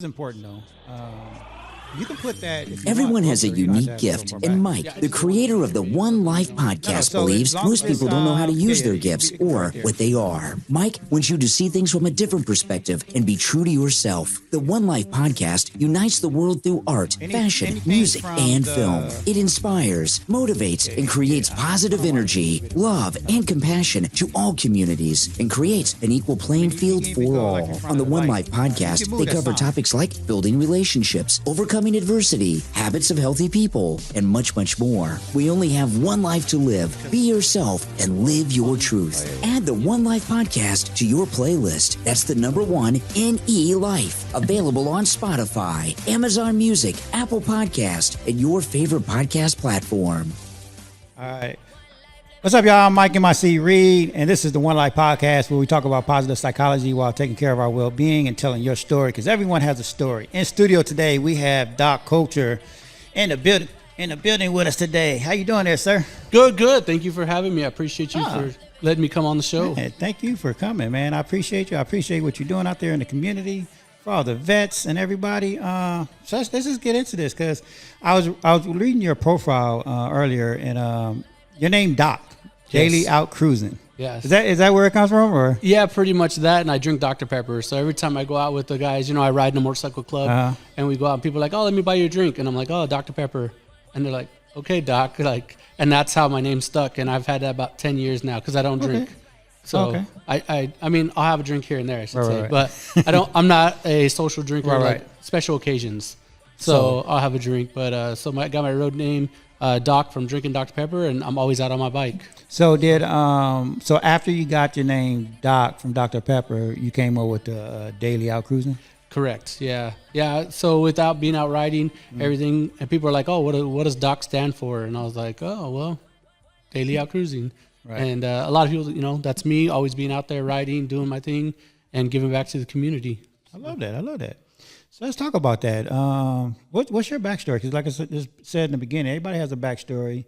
It's important though. You can put that. If you Everyone want has a closer, you don't have unique to have gift, it more and back. Mike, the creator of the One Life podcast, so believes as long most as people don't know how to use their you gifts can or right there. what they are. Mike wants you to see things from a different perspective and be true to yourself. The One Life podcast unites the world through art, fashion, anything music, from and the- film. It inspires, motivates, and creates positive energy, love, and compassion to all communities and creates an equal playing field for all. On the One Life podcast, they cover topics like building relationships, overcoming adversity, habits of healthy people, and much, much more. We only have one life to live. Be yourself and live your truth. Add the One Life podcast to your playlist. That's the number 1NELife. Available on Spotify, Amazon Music, Apple Podcast, and your favorite podcast platform. All right. What's up, y'all? I'm Mike M.I.C. Reed, and this is the One Life Podcast where we talk about positive psychology while taking care of our well-being and telling your story, because everyone has a story. In studio today, we have Doc Culture in the building with us today. How you doing there, sir? Good. Thank you for having me. I appreciate you for letting me come on the show. Man, thank you for coming, man. I appreciate you. I appreciate what you're doing out there in the community for all the vets and everybody. So let's just get into this, because I was reading your profile earlier, and your name Doc. Daily out cruising. Yes. Is that where it comes from, or? Yeah, pretty much that. And I drink Dr. Pepper. So every time I go out with the guys, I ride in a motorcycle club, and we go out and people are like, oh, let me buy you a drink. And I'm like, oh, Dr. Pepper. And they're like, okay, Doc. And that's how my name stuck. And I've had that about 10 years now because I don't drink. So I mean, I'll have a drink here and there, I should say. Right. But I'm not a social drinker, like special occasions. So I'll have a drink. But I got my road name, Doc, from drinking Dr. Pepper, and I'm always out on my bike. So so after you got your name Doc from Dr. Pepper, you came up with the Daily Out Cruising? Correct. Yeah. So without being out riding, everything, and people are like, "Oh, what does Doc stand for?" And I was like, "Oh, well, Daily Out Cruising." Right. And a lot of people, that's me, always being out there riding, doing my thing, and giving back to the community. I love that. So let's talk about that. What's your backstory? Because like I said in the beginning, everybody has a backstory.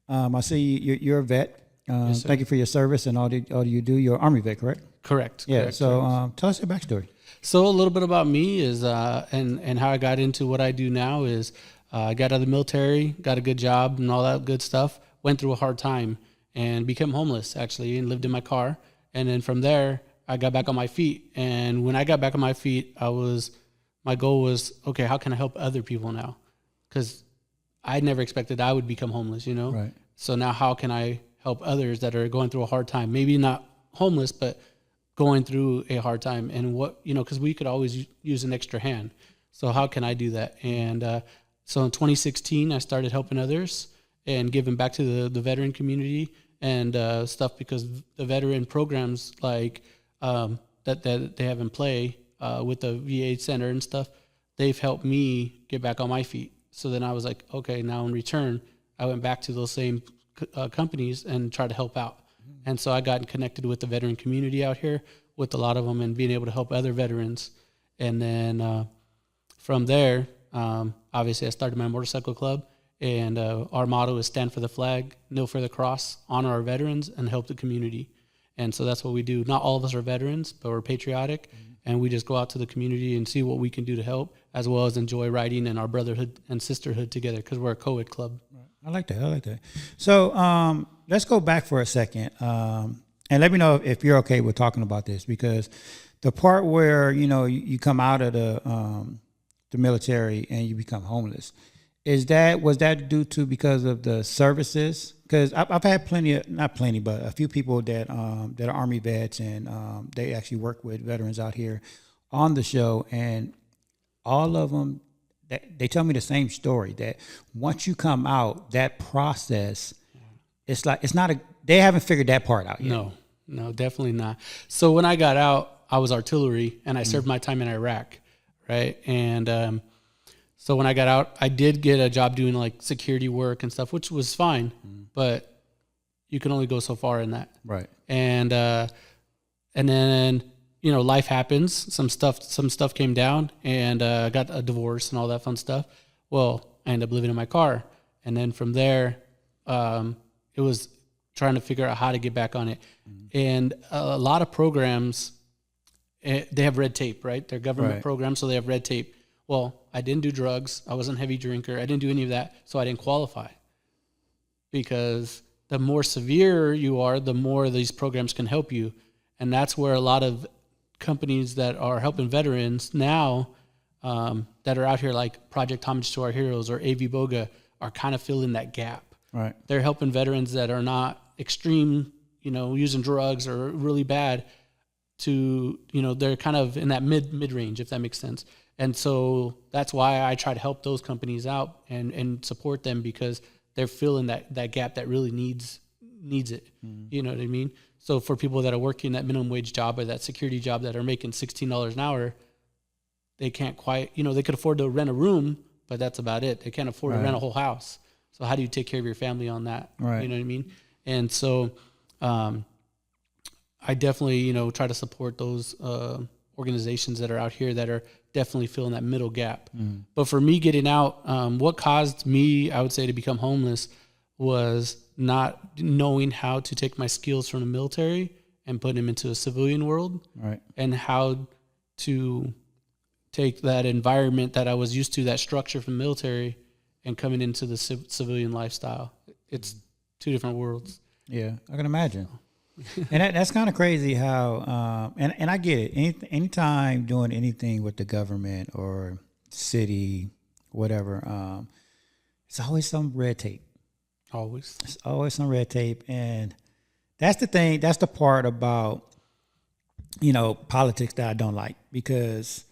I see you're a vet. Yes, thank you for your service and all you do. You're an Army vet, correct? Correct. Yeah. Correct, so tell us your backstory. So a little bit about me is and how I got into what I do now is I got out of the military, got a good job and all that good stuff. Went through a hard time and became homeless actually, and lived in my car. And then from there, I got back on my feet. And when I got back on my feet, my goal was, okay, how can I help other people now? Because I never expected I would become homeless, Right. So now how can I help others that are going through a hard time? Maybe not homeless, but going through a hard time. And because we could always use an extra hand. So how can I do that? And so in 2016, I started helping others and giving back to the veteran community and stuff, because the veteran programs like that they have in play with the VA center and stuff, they've helped me get back on my feet. So then I was like, okay, now in return, I went back to those same companies and tried to help out. And so I got connected with the veteran community out here with a lot of them and being able to help other veterans. And then from there, obviously I started my motorcycle club, and our motto is stand for the flag, kneel for the cross, honor our veterans, and help the community. And so that's what we do. Not all of us are veterans, but we're patriotic. And we just go out to the community and see what we can do to help, as well as enjoy riding and our brotherhood and sisterhood together, because we're a co-ed club. I like that. So let's go back for a second, and let me know if you're okay with talking about this, because the part where you come out of the military and you become homeless, was that due to because of the services? Because I've had but a few people that are Army vets, and they actually work with veterans out here on the show, and all of them, they tell me the same story, that once you come out, that process, they haven't figured that part out yet. No, definitely not. So when I got out, I was artillery, and I served my time in Iraq, right? And so when I got out, I did get a job doing like security work and stuff, which was fine, but you can only go so far in that. Right. And then life happens. Some stuff came down, and I got a divorce and all that fun stuff. Well, I ended up living in my car, and then from there, it was trying to figure out how to get back on it. And a lot of programs, they have red tape, right? They're government programs, so they have red tape. Well, I didn't do drugs. I wasn't a heavy drinker. I didn't do any of that. So I didn't qualify. Because the more severe you are, the more these programs can help you. And that's where a lot of companies that are helping veterans now, that are out here like Project Homage to Our Heroes or AV Boga, are kind of filling that gap. Right. They're helping veterans that are not extreme, using drugs or really bad to, they're kind of in that mid range, if that makes sense. And so that's why I try to help those companies out and support them, because they're filling that gap that really needs it. Mm-hmm. You know what I mean? So for people that are working that minimum wage job or that security job that are making $16 an hour, they can't quite, they could afford to rent a room, but that's about it. They can't afford to rent a whole house. So how do you take care of your family on that? Right. You know what I mean? And so I definitely, try to support those organizations that are out here that are definitely filling that middle gap. Mm. But for me getting out, what caused me, I would say, to become homeless was not knowing how to take my skills from the military and put them into a civilian world. Right. And how to take that environment that I was used to, that structure from the military, and coming into the civilian lifestyle. It's two different worlds. Yeah, I can imagine. And that's kind of crazy how, and I get it. Anytime doing anything with the government or city, whatever, it's always some red tape. Always. It's always some red tape. And that's the thing, that's the part about, politics that I don't like, because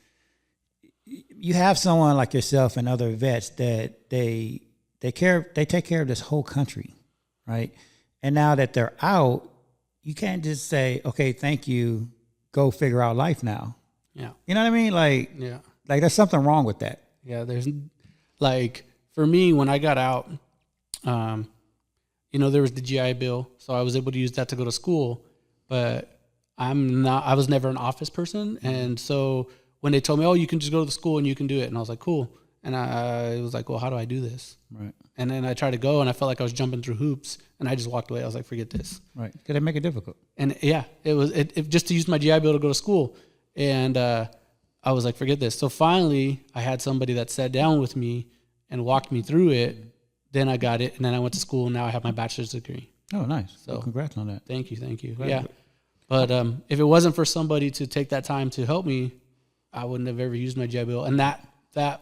you have someone like yourself and other vets that they take care of this whole country, right? And now that they're out, you can't just say, okay, thank you, go figure out life now. Yeah. You know what I mean? Like there's something wrong with that. Yeah, there's for me, when I got out, there was the GI Bill, so I was able to use that to go to school, but I was never an office person. And so when they told me, oh, you can just go to the school and you can do it. And I was like, cool. And I was like, well, how do I do this? Right. And then I tried to go and I felt like I was jumping through hoops, and I just walked away. I was like, forget this. Right. Could it make it difficult? And yeah, it was just to use my GI Bill to go to school. And I was like, forget this. So finally I had somebody that sat down with me and walked me through it. Then I got it. And then I went to school, and now I have my bachelor's degree. Oh, nice. So well, congrats on that. Thank you. Yeah. But if it wasn't for somebody to take that time to help me, I wouldn't have ever used my GI Bill. And that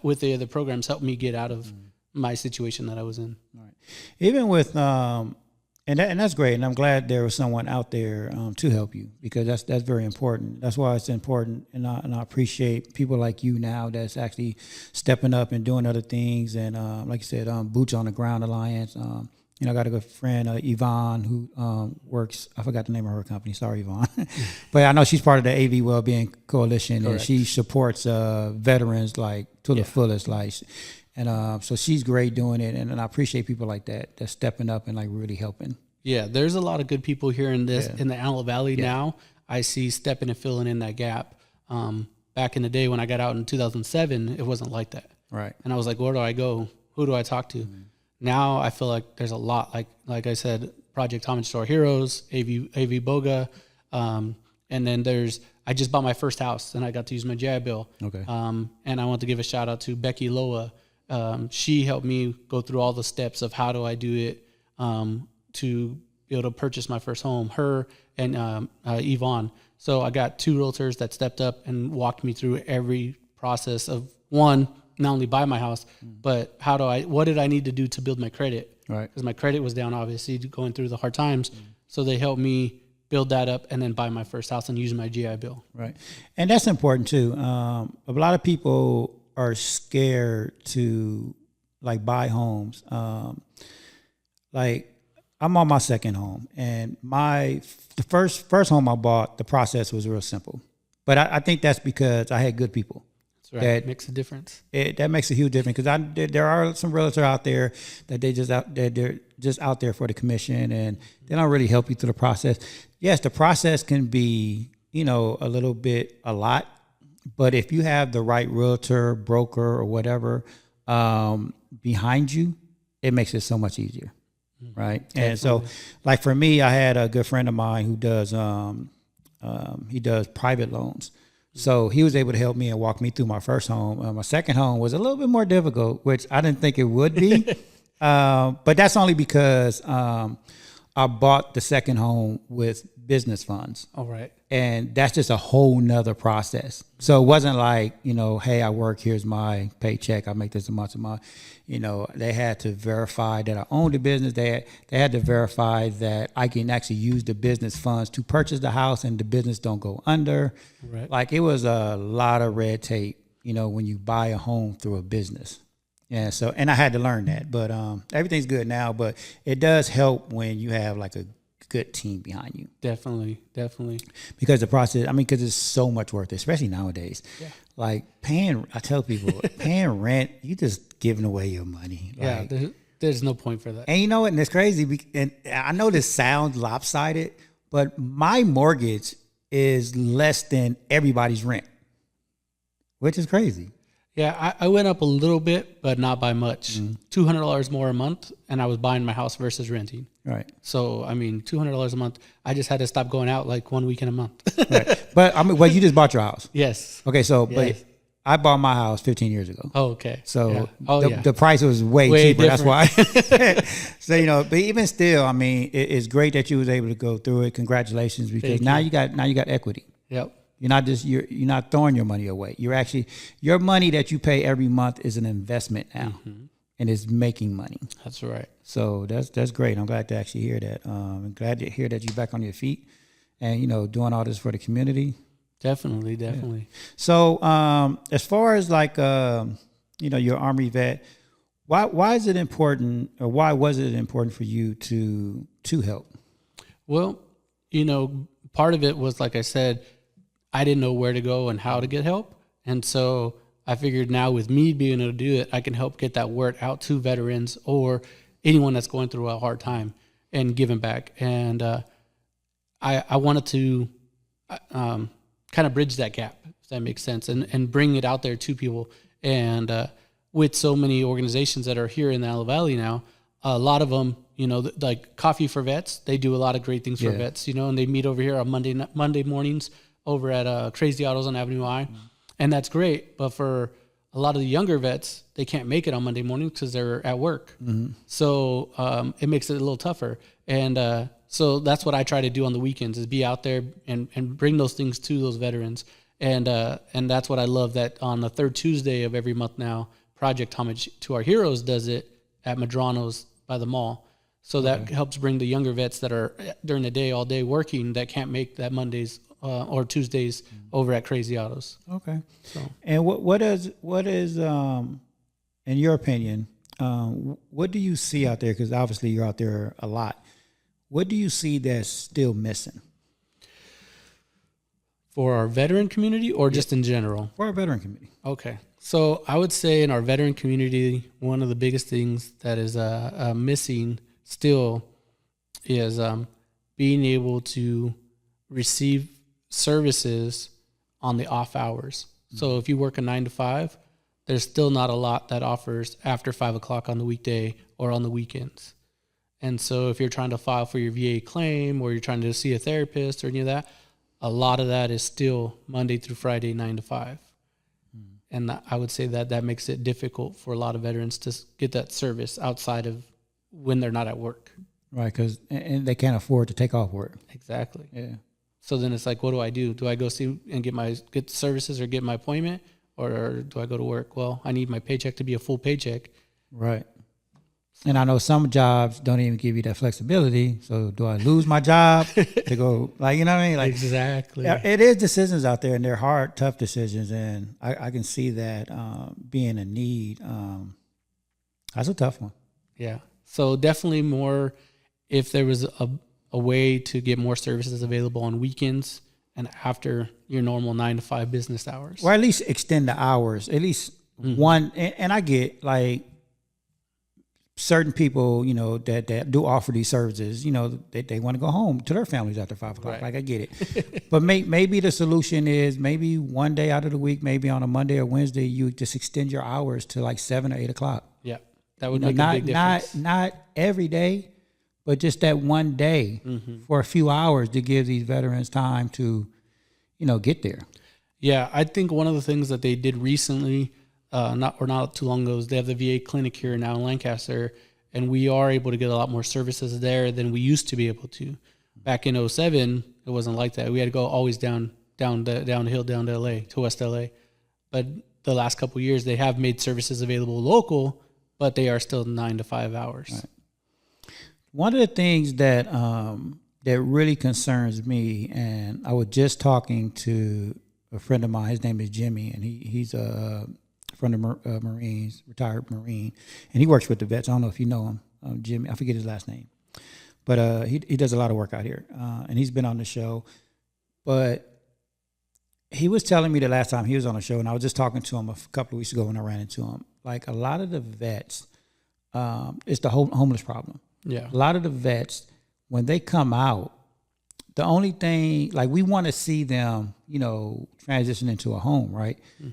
with the other programs helped me get out of my situation that I was in. All right. Even with, and that's great. And I'm glad there was someone out there to help you, because that's very important. That's why it's important. And I appreciate people like you now that's actually stepping up and doing other things. And like you said, Boots on the Ground Alliance. I got a good friend, Yvonne, who works, I forgot the name of her company. Sorry, Yvonne. But I know she's part of the AV Wellbeing Coalition. Correct. And she supports veterans like to the fullest. And so she's great doing it. And I appreciate people like that that's stepping up and like really helping. Yeah, there's a lot of good people here in the Antelope Valley now. I see stepping and filling in that gap. Back in the day when I got out in 2007, it wasn't like that. Right. And I was like, where do I go? Who do I talk to? Mm-hmm. Now I feel like there's a lot, like I said, Project Homage to Our Heroes, AV Boga, and then I just bought my first house, and I got to use my GI Bill. Okay. And I want to give a shout out to Becky Loa. She helped me go through all the steps of how do I do it to be able to purchase my first home. Her and Yvonne. So I got two realtors that stepped up and walked me through every process of not only buy my house, but what did I need to do to build my credit? Right. Because my credit was down, obviously, going through the hard times. So they helped me build that up and then buy my first house and use my GI Bill. Right. And that's important too. A lot of people are scared to buy homes. I'm on my second home, and the first home I bought, the process was real simple. But I think that's because I had good people. That's right. That makes a difference. That makes a huge difference, because there are some realtors out there that they're just out there for the commission, and they don't really help you through the process. Yes, the process can be a lot, but if you have the right realtor, broker, or whatever behind you, it makes it so much easier, right? Definitely. And so, for me, I had a good friend of mine who does he does private loans. So he was able to help me and walk me through my first home. My second home was a little bit more difficult, which I didn't think it would be. But that's only because I bought the second home with business funds. All right. And that's just a whole nother process. So it wasn't like, hey, I work, here's my paycheck, I make this a month a month. They had to verify that I owned the business. They had to verify that I can actually use the business funds to purchase the house and the business don't go under. Right. Like it was a lot of red tape, when you buy a home through a business. Yeah. So, and I had to learn that, but everything's good now, but it does help when you have like a good team behind you. Definitely. Because the process, because it's so much worth it, especially nowadays. Yeah. Like I tell people, paying rent, you just giving away your money. Like, there's no point for that. And you know what? And it's crazy. And I know this sounds lopsided, but my mortgage is less than everybody's rent, which is crazy. Yeah, I went up a little bit, but not by much. $200 more a month, and I was buying my house versus renting. Right. So, $200 a month. I just had to stop going out like 1 weekend a month. Right. But you just bought your house. Yes. Okay, so Yes. but I bought my house 15 years ago. Oh, okay. So yeah. the price was way cheaper. different. That's why. So but even still, it's great that you was able to go through it. Congratulations, because now you got equity. Yep. You're not just you're not throwing your money away. You're actually, your money that you pay every month is an investment now, and it's making money. That's right. So that's great. I'm glad to actually hear that. I'm glad to hear that you're back on your feet, and doing all this for the community. Definitely. Yeah. So as far as like your Army vet, why is it important, or why was it important for you to help? Well, part of it was, like I said, I didn't know where to go and how to get help. And so I figured now with me being able to do it, I can help get that word out to veterans or anyone that's going through a hard time and giving back. And I wanted to kind of bridge that gap, if that makes sense, and bring it out there to people. And with so many organizations that are here in the Antelope Valley now, a lot of them, like Coffee for Vets, they do a lot of great things for vets, and they meet over here on Monday mornings over at Crazy Autos on Avenue I. And that's great. But for a lot of the younger vets, they can't make it on Monday morning because they're at work. So it makes it a little tougher. And so that's what I try to do on the weekends, is be out there and bring those things to those veterans. And that's what I love, that on the third Tuesday of every month now, Project Homage to Our Heroes does it at Madrano's by the mall. So that helps bring the younger vets that are during the day, all day working, that can't make that Mondays or Tuesdays over at Crazy Autos. Okay. So, and what is in your opinion, what do you see out there? Because obviously you're out there a lot. What do you see that's still missing for our veteran community, or just in general? For our veteran community. Okay. So I would say in our veteran community, one of the biggest things that is missing still is being able to receive services on the off hours. So if you work a 9 to 5, there's still not a lot that offers after 5 o'clock on the weekday or on the weekends. And so if you're trying to file for your VA claim, or you're trying to see a therapist or any of that, a lot of that is still Monday through Friday, 9 to 5. And I would say that makes it difficult for a lot of veterans to get that service outside of when they're not at work. Right, because and they can't afford to take off work. Exactly. Yeah. So then it's like, what do I do? Do I go see and get services or get my appointment, or do I go to work? Well, I need my paycheck to be a full paycheck. Right. And I know some jobs don't even give you that flexibility. So do I lose my job to go, like, you know what I mean? Like, exactly. It is decisions out there, and they're hard, tough decisions. And I can see that being a need. That's a tough one. Yeah. So definitely more, if there was a way to get more services available on weekends and after your normal 9 to 5 business hours. Or at least extend the hours, at least one. And I get, like, certain people, that do offer these services, they want to go home to their families after 5 o'clock. Right. Like, I get it. But maybe the solution is maybe one day out of the week, maybe on a Monday or Wednesday, you just extend your hours to like 7 or 8 o'clock. Yeah. That would make a big difference. Not every day, but just that one day for a few hours to give these veterans time to, get there. Yeah, I think one of the things that they did recently, not too long ago, is they have the VA clinic here now in Lancaster, and we are able to get a lot more services there than we used to be able to. Back in '07, it wasn't like that. We had to go always down the hill down to LA, to West LA. But the last couple of years, they have made services available local, but they are still 9 to 5 hours. Right. One of the things that that really concerns me, and I was just talking to a friend of mine. His name is Jimmy, and he's from the Marines, retired Marine, and he works with the vets. I don't know if you know him, Jimmy. I forget his last name, but he does a lot of work out here, and he's been on the show. But he was telling me the last time he was on the show, and I was just talking to him a couple of weeks ago when I ran into him. Like a lot of the vets, it's the homeless problem. Yeah, a lot of the vets, when they come out, the only thing, like, we want to see them, transition into a home, right? Mm-hmm.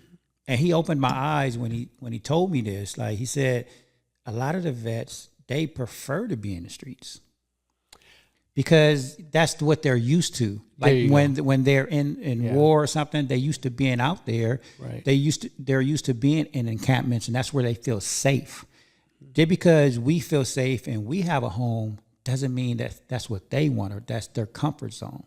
And he opened my eyes when he told me this. Like, he said, a lot of the vets, they prefer to be in the streets because that's what they're used to. Like when they're in war or something, they used to being out there. Right. They're used to being in encampments, and that's where they feel safe. Just because we feel safe and we have a home doesn't mean that that's what they want or that's their comfort zone.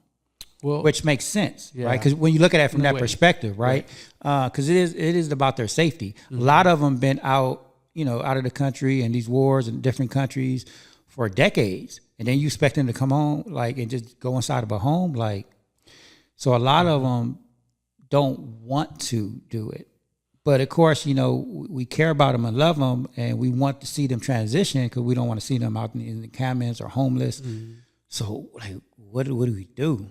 Well, which makes sense, right? Because when you look at it from that perspective, right? Because it is about their safety. Mm-hmm. A lot of them been out, out of the country and these wars in different countries for decades, and then you expect them to come home, like, and just go inside of a home, like. So a lot of them don't want to do it, but of course, we care about them and love them, and we want to see them transition because we don't want to see them out in the encampments or homeless. Mm-hmm. So, like, what do we do?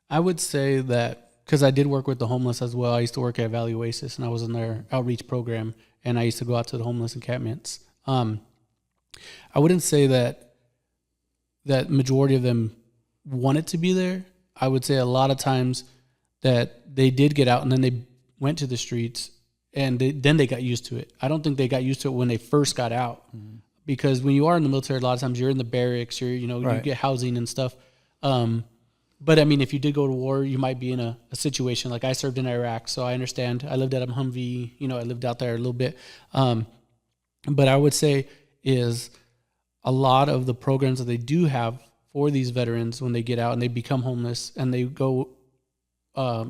I would say that, because I did work with the homeless as well. I used to work at Valley Oasis, and I was in their outreach program, and I used to go out to the homeless encampments. I wouldn't say that majority of them wanted to be there. I would say a lot of times that they did get out, and then they went to the streets, and then they got used to it. I don't think they got used to it when they first got out, because when you are in the military, a lot of times you're in the barracks, you get housing and stuff. But I mean, if you did go to war, you might be in a situation like I served in Iraq, so I understand. I lived at a Humvee, I lived out there a little bit. But I would say is a lot of the programs that they do have for these veterans when they get out and they become homeless and they go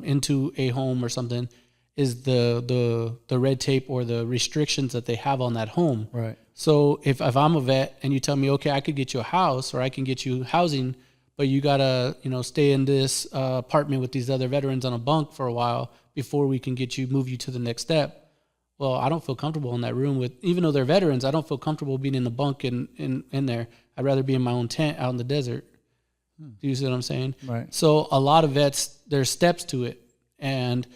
into a home or something is the red tape or the restrictions that they have on that home. Right. So if I'm a vet and you tell me, okay, I could get you a house or I can get you housing, but you gotta, stay in this apartment with these other veterans on a bunk for a while before we can move you to the next step. Well, I don't feel comfortable in that room even though they're veterans, I don't feel comfortable being in the bunk in there. I'd rather be in my own tent out in the desert. Do you see what I'm saying? Right. So a lot of vets, there's steps to it, and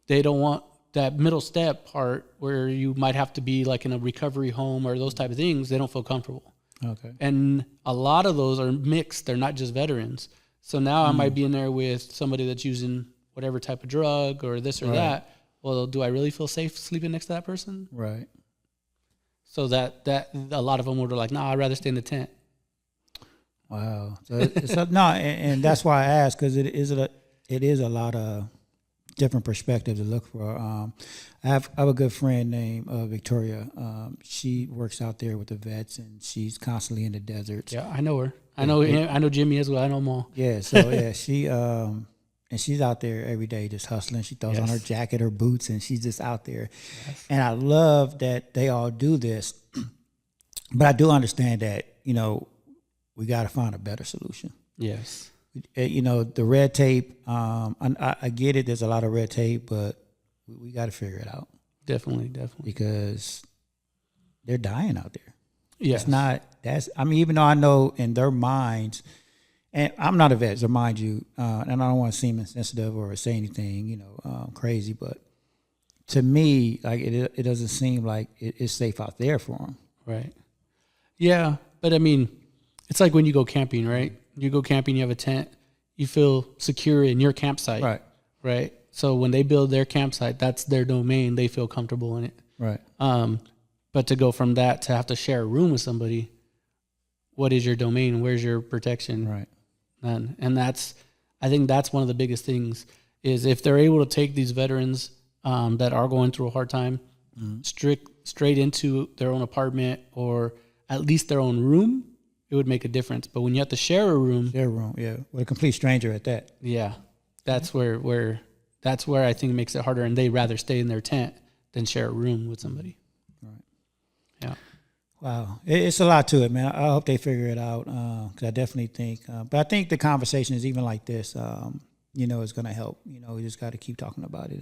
they don't want that middle step part where you might have to be like in a recovery home or those type of things. They don't feel comfortable. Okay. And a lot of those are mixed. They're not just veterans. So now I might be in there with somebody that's using whatever type of drug or this or that. Well, do I really feel safe sleeping next to that person? Right. So that a lot of them were like, I'd rather stay in the tent. Wow. So no, and that's why I asked, because it is a lot of different perspectives to look for. I have a good friend named Victoria. She works out there with the vets, and she's constantly in the deserts. Yeah, I know her. I know Jimmy as well. I know them all. Yeah. So yeah, she and she's out there every day just hustling. She throws on her jacket, her boots, and she's just out there. Yes. And I love that they all do this, but I do understand that we got to find a better solution. Yes. The red tape, I get it. There's a lot of red tape, but we got to figure it out. Definitely. Because they're dying out there. Yes. Even though I know in their minds, and I'm not a vet, so mind you, and I don't want to seem insensitive or say anything, crazy, but to me, like it doesn't seem like it's safe out there for them. Right. Yeah, but I mean, it's like when you go camping, right? You go camping, you have a tent, you feel secure in your campsite. Right. So when they build their campsite, that's their domain. They feel comfortable in it. Right. But to go from that to have to share a room with somebody, what is your domain? Where's your protection? Right. And I think that's one of the biggest things is if they're able to take these veterans that are going through a hard time straight into their own apartment or at least their own room, it would make a difference. But when you have to share a room, yeah, with a complete stranger at that. Yeah, that's where I think it makes it harder, and they'd rather stay in their tent than share a room with somebody. Right. Yeah. Wow, it's a lot to it, man. I hope they figure it out, because I definitely think. But I think the conversation is even like this, is going to help. We just got to keep talking about it.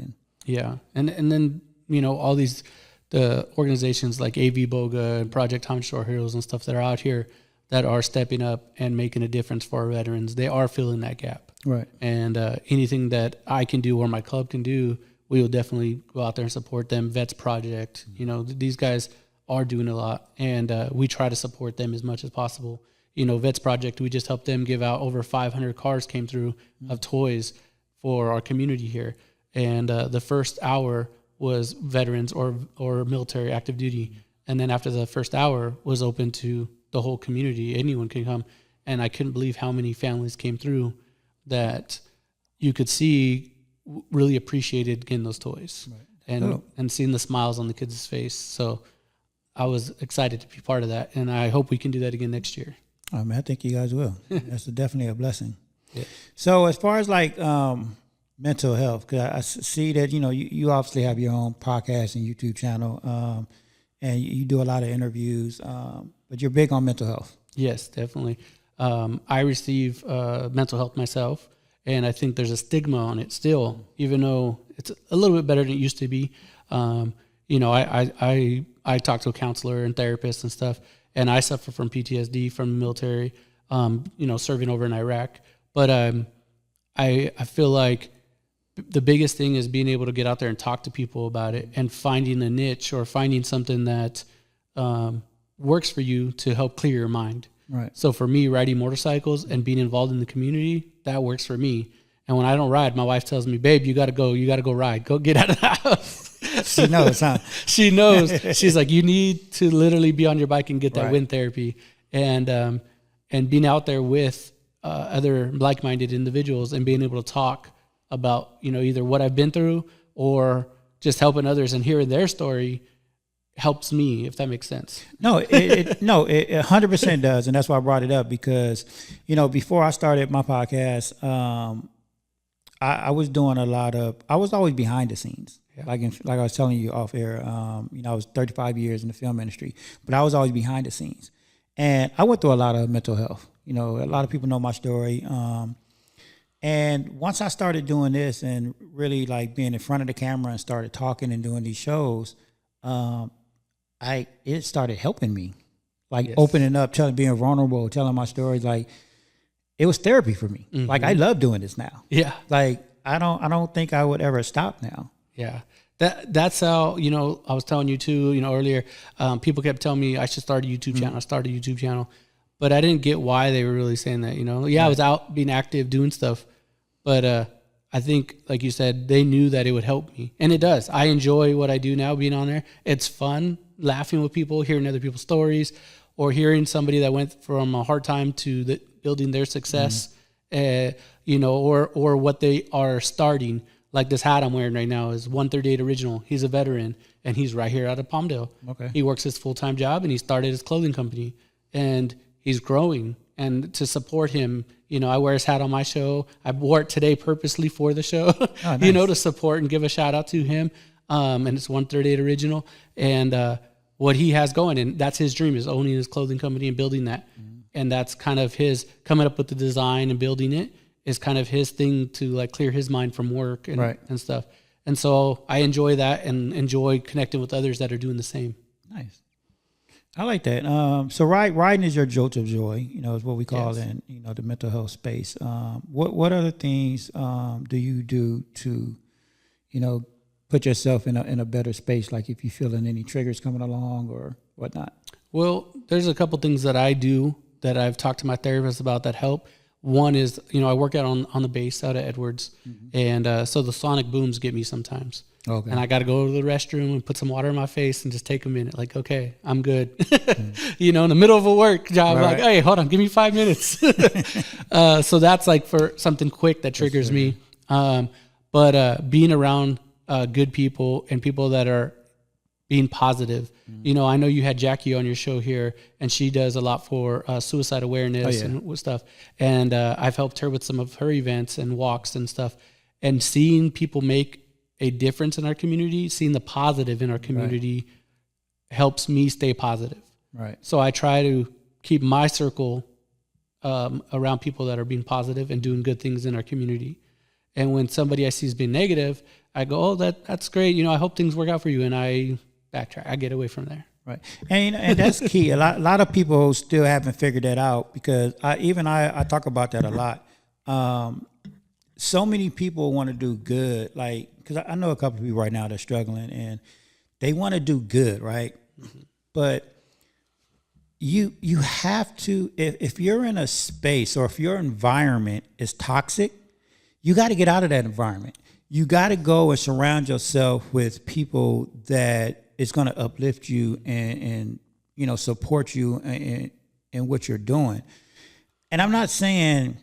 And then all the organizations like AV Boga and Project Time Shore Heroes and stuff that are out here that are stepping up and making a difference for our veterans. They are filling that gap. Right. And anything that I can do or my club can do, we will definitely go out there and support them. Vets Project, these guys are doing a lot, and we try to support them as much as possible. Vets Project, we just helped them give out over 500 cars came through of toys for our community here. And the first hour was veterans or military active duty. And then after the first hour was open to the whole community, anyone can come. And I couldn't believe how many families came through that you could see really appreciated getting those toys. Right. And seeing the smiles on the kids' face. So I was excited to be part of that, and I hope we can do that again next year. I mean, I think you guys will. That's definitely a blessing. Yeah. So as far as like mental health, because I see that, you obviously have your own podcast and YouTube channel, and you do a lot of interviews, but you're big on mental health. Yes, definitely. I receive mental health myself, and I think there's a stigma on it still, even though it's a little bit better than it used to be. I talk to a counselor and therapist and stuff, and I suffer from PTSD from the military, serving over in Iraq. But I feel like the biggest thing is being able to get out there and talk to people about it and finding a niche or finding something that works for you to help clear your mind. Right. So for me, riding motorcycles and being involved in the community, that works for me. And when I don't ride, my wife tells me, "Babe, you got to go ride. Go get out of the house." She knows, huh? She knows. She's like, you need to literally be on your bike and get that wind therapy. And being out there with other like-minded individuals and being able to talk about, either what I've been through or just helping others and hearing their story helps me, if that makes sense. No, it 100% does. And that's why I brought it up, because, before I started my podcast, I was doing I was always behind the scenes. Yeah. Like I was telling you off air, I was 35 years in the film industry, but I was always behind the scenes. And I went through a lot of mental health. A lot of people know my story. And once I started doing this and really like being in front of the camera and started talking and doing these shows, it started helping me, like opening up, being vulnerable, telling my stories. Like, it was therapy for me. Mm-hmm. Like, I love doing this now. Yeah. Like, I don't think I would ever stop now. Yeah. That's how, I was telling you too, earlier, people kept telling me I should start a YouTube channel. I started a YouTube channel, but I didn't get why they were really saying that, I was out being active, doing stuff, but, I think, like you said, they knew that it would help me, and it does. I enjoy what I do now, being on there. It's fun, laughing with people, hearing other people's stories, or hearing somebody that went from a hard time to building their success, or what they are starting. Like this hat I'm wearing right now is 138 Original. He's a veteran, and he's right here out of Palmdale. Okay. He works his full-time job, and he started his clothing company, and he's growing. And to support him, I wear his hat on my show. I wore it today purposely for the show, nice. To support and give a shout out to him. And it's 138 Original. And what he has going, and that's his dream, is owning his clothing company and building that. Mm-hmm. And that's kind of his coming up with the design and building it is kind of his thing to like clear his mind from work and stuff. And so I enjoy that and enjoy connecting with others that are doing the same. Nice. I like that. So riding is your jolt of joy, is what we call it in, the mental health space. What other things do you do to, put yourself in a better space? Like if you're feeling any triggers coming along or whatnot? Well, there's a couple things that I do that I've talked to my therapist about that help. One is, I work out on the base out of Edwards. Mm-hmm. And so the sonic booms get me sometimes. Okay. And I got to go to the restroom and put some water in my face and just take a minute. Like, okay, I'm good. Mm-hmm. In the middle of a work job, right. Like, hey, hold on, give me 5 minutes. So that's like for something quick that triggers me. But But being around good people and people that are being positive. You know, I know you had Jackie on your show here, and she does a lot for suicide awareness and stuff. And I've helped her with some of her events and walks and stuff. And seeing people make a difference in our community, seeing the positive in our community helps me stay positive. Right. So I try to keep my circle around people that are being positive and doing good things in our community. And when somebody I see is being negative, I go, oh, that's great. You know, I hope things work out for you. And I backtrack. I get away from there. Right. And that's key. A lot of people still haven't figured that out, because I talk about that a lot. So many people want to do good. Like, because I know a couple of people right now that are struggling and they want to do good, right? Mm-hmm. But you have to, if you're in a space or if your environment is toxic, you got to get out of that environment. You got to go and surround yourself with people that is going to uplift you and you know, support you in what you're doing. And I'm not saying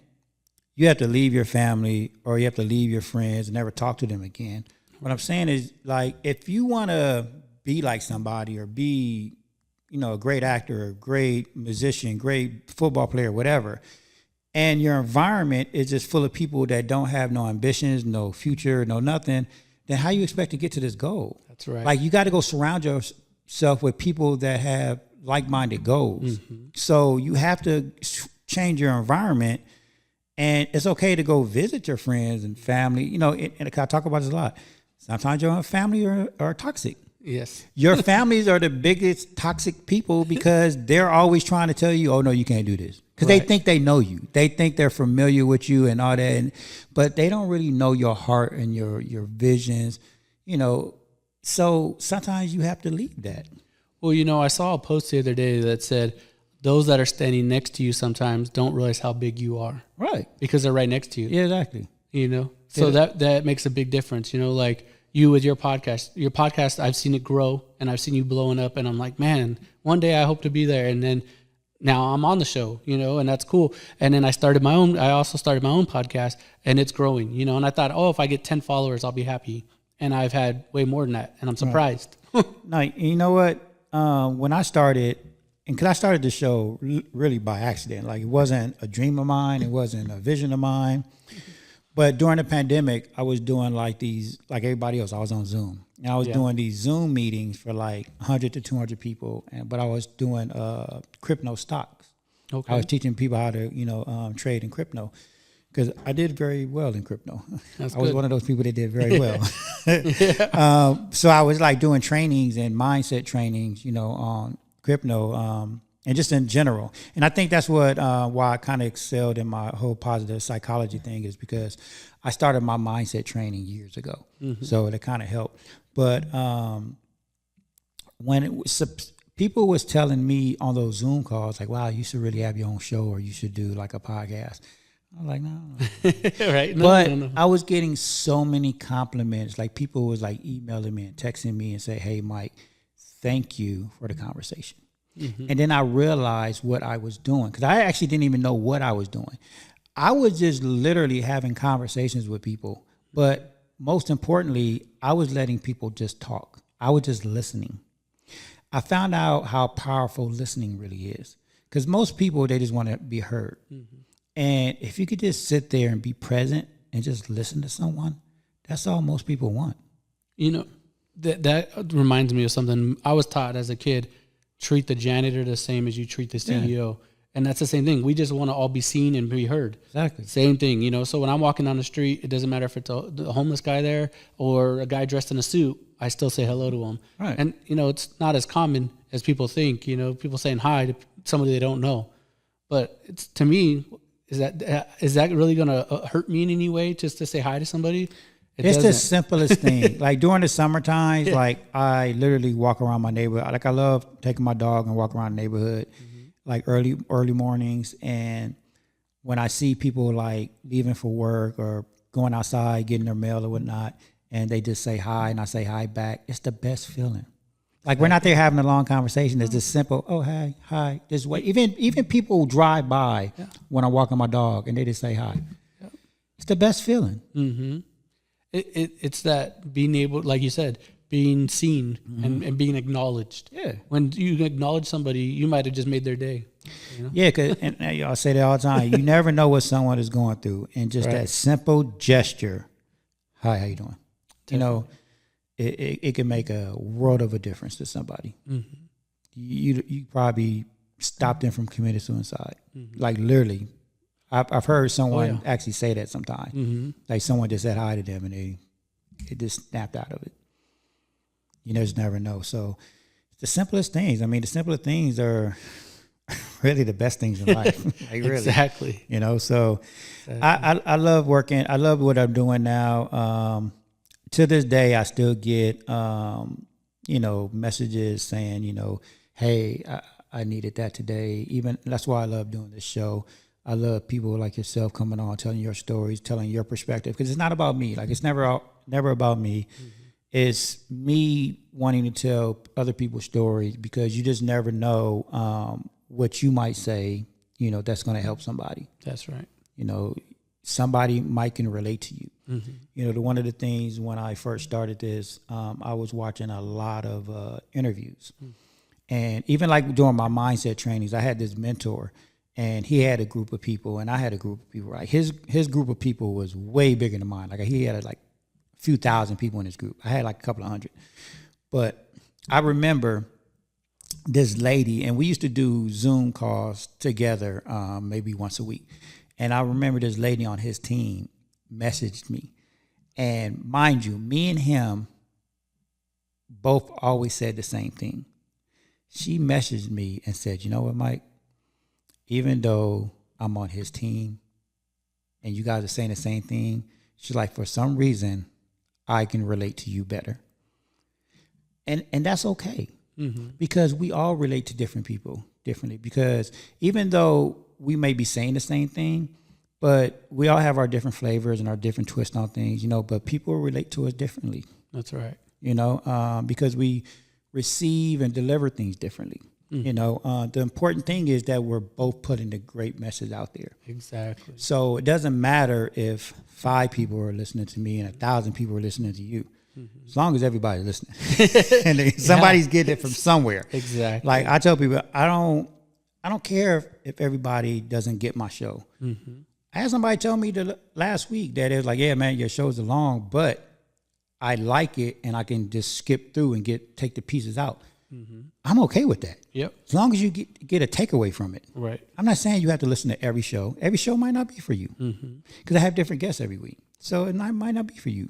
you have to leave your family or you have to leave your friends and never talk to them again. What I'm saying is, like, if you want to be like somebody or be, you know, a great actor, a great musician, great football player, whatever, and your environment is just full of people that don't have no ambitions, no future, no nothing, then how you expect to get to this goal? That's right. Like, you got to go surround yourself with people that have like-minded goals. Mm-hmm. So you have to change your environment, and it's okay to go visit your friends and family. You know, and I talk about this a lot. Sometimes your family are toxic. Yes. Your families are the biggest toxic people because they're always trying to tell you, oh, no, you can't do this. Because they think they know you. They think they're familiar with you and all that. But they don't really know your heart and your visions, you know. So sometimes you have to leave that. Well, you know, I saw a post the other day that said, those that are standing next to you sometimes don't realize how big you are. Right. Because they're right next to you. Yeah, exactly. You know? So that makes a big difference. You know, like you with your podcast, I've seen it grow and I've seen you blowing up, and I'm like, man, one day I hope to be there. And then now I'm on the show, you know, and that's cool. And then I also started my own podcast, and it's growing, you know, and I thought, oh, if I get 10 followers, I'll be happy. And I've had way more than that, and I'm surprised. Right. No, you know what? When I started, and because I started the show really by accident, like it wasn't a dream of mine, it wasn't a vision of mine. But during the pandemic, I was doing like these, like everybody else, I was on Zoom. And I was doing these Zoom meetings for like 100 to 200 people, but I was doing crypto stocks. Okay. I was teaching people how to, you know, trade in crypto, because I did very well in crypto. I was one of those people that did very well. So I was like doing trainings and mindset trainings, you know, on crypto, and just in general. And I think that's what why I kind of excelled in my whole positive psychology thing, is because I started my mindset training years ago. Mm-hmm. So that kind of helped. But when it was, people was telling me on those Zoom calls, like, wow, you should really have your own show, or you should do like a podcast. I was like, no. Right. No. I was getting so many compliments. Like, people was like emailing me and texting me and say, hey, Mike, thank you for the conversation. Mm-hmm. And then I realized what I was doing, because I actually didn't even know what I was doing. I was just literally having conversations with people. But most importantly, I was letting people just talk. I was just listening. I found out how powerful listening really is, because most people, they just want to be heard. Mm-hmm. And if you could just sit there and be present and just listen to someone, that's all most people want. You know, that reminds me of something I was taught as a kid. Treat the janitor the same as you treat the CEO. Yeah. And that's the same thing. We just want to all be seen and be heard. Exactly. Same thing, you know. So when I'm walking down the street, it doesn't matter if it's a homeless guy there or a guy dressed in a suit, I still say hello to him. Right. And, you know, it's not as common as people think, you know, people saying hi to somebody they don't know. But it's, to me, is that really going to hurt me in any way, just to say hi to somebody? It's the simplest thing. Like during the summertime, like I literally walk around my neighborhood. Like I love taking my dog and walk around the neighborhood, like early mornings. And when I see people like leaving for work or going outside, getting their mail or whatnot, and they just say hi and I say hi back, it's the best feeling. Like we're not there having a long conversation. It's just simple. Oh, hey, hi. Just wait. Even people drive by when I'm walking my dog and they just say hi. It's the best feeling. Mm-hmm. It's that being able, like you said, being seen and being acknowledged. Yeah. When you acknowledge somebody, you might have just made their day. You know? Yeah, and I say that all the time. You never know what someone is going through, and just that simple gesture. Hi, how you doing? Definitely. You know, it can make a world of a difference to somebody. Mm-hmm. You probably stop them from committing suicide. Mm-hmm. Like literally, I've heard someone actually say that sometimes. Mm-hmm. Like someone just said hi to them, and it just snapped out of it. You just never know. So the simplest things. I mean, the simplest things are really the best things in life. Like really. Exactly. So exactly. I love working. I love what I'm doing now. To this day, I still get, messages saying, hey, I needed that today. Even that's why I love doing this show. I love people like yourself coming on, telling your stories, telling your perspective, because it's not about me. Like it's never about me. Mm-hmm. It's me wanting to tell other people's stories, because you just never know what you might say, that's going to help somebody. That's right. Somebody might can relate to you. Mm-hmm. One of the things when I first started this, I was watching a lot of interviews. Mm-hmm. And even like during my mindset trainings, I had this mentor, and he had a group of people, and I had a group of people, right? His group of people was way bigger than mine. Like he had like a few thousand people in his group. I had like a couple of hundred. But I remember this lady, and we used to do Zoom calls together maybe once a week. And I remember this lady on his team messaged me. And mind you, me and him both always said the same thing. She messaged me and said, you know what, Mike? Even though I'm on his team and you guys are saying the same thing, she's like, for some reason, I can relate to you better. And that's okay. Mm-hmm. Because we all relate to different people differently. Because even though we may be saying the same thing, but we all have our different flavors and our different twists on things, but people relate to us differently. That's right. Because we receive and deliver things differently. Mm-hmm. The important thing is that we're both putting the great message out there. Exactly. So it doesn't matter if 5 people are listening to me and 1,000 people are listening to you. Mm-hmm. As long as everybody's listening. And somebody's getting it from somewhere. Exactly. Like I tell people, I don't care if everybody doesn't get my show. Mm-hmm. I had somebody tell me last week that it was like, yeah, man, your shows are long, but I like it and I can just skip through and take the pieces out. Mm-hmm. I'm okay with that. Yep. As long as you get a takeaway from it. Right. I'm not saying you have to listen to every show. Every show might not be for you. Because I have different guests every week. So it might not be for you.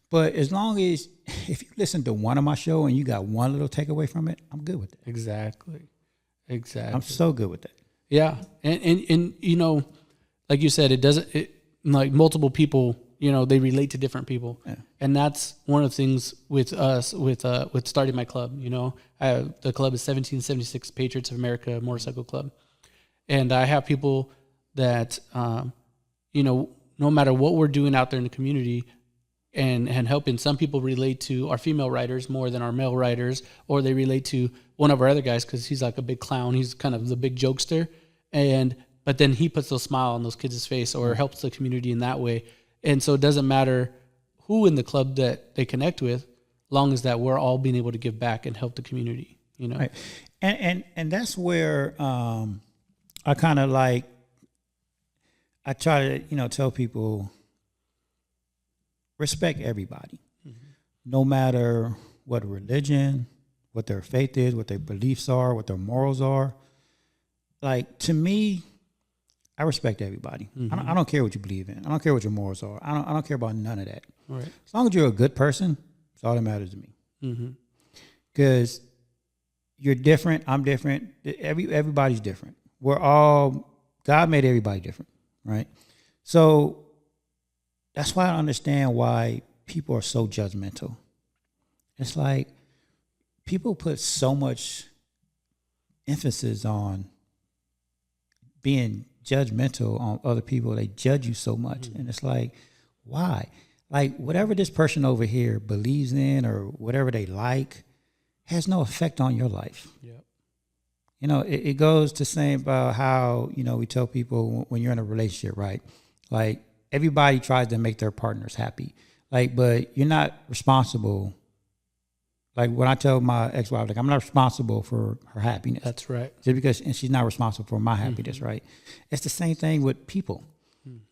But as long as if you listen to one of my show and you got one little takeaway from it, I'm good with it. Exactly. I'm so good with that. Yeah. And like you said, like multiple people, they relate to different people. Yeah. And that's one of the things with us, with starting my club. The club is 1776 Patriots of America Motorcycle Club. And I have people that, no matter what we're doing out there in the community and helping, some people relate to our female riders more than our male riders, or they relate to one of our other guys because he's like a big clown. He's kind of the big jokester. But then he puts a smile on those kids' face or helps the community in that way. And so it doesn't matter who in the club that they connect with, long as that we're all being able to give back and help the community, Right. And that's where I kind of like, I try to, tell people, respect everybody, no matter what religion, what their faith is, what their beliefs are, what their morals are. Like, to me, I respect everybody. Mm-hmm. I don't care what you believe in. I don't care what your morals are. I don't care about none of that. Right. As long as you're a good person, it's all that matters to me. Because you're different. I'm different. Everybody's different. God made everybody different, right? So that's why I understand why people are so judgmental. It's like people put so much emphasis on being judgmental on other people. They judge you so much. And it's like, why? Like, whatever this person over here believes in or whatever they like has no effect on your life. Yep. It goes to saying about how, we tell people when you're in a relationship, right? Like, everybody tries to make their partners happy. Like, but you're not responsible. Like when I tell my ex-wife, like I'm not responsible for her happiness. That's right. Just because, and she's not responsible for my happiness, right? It's the same thing with people.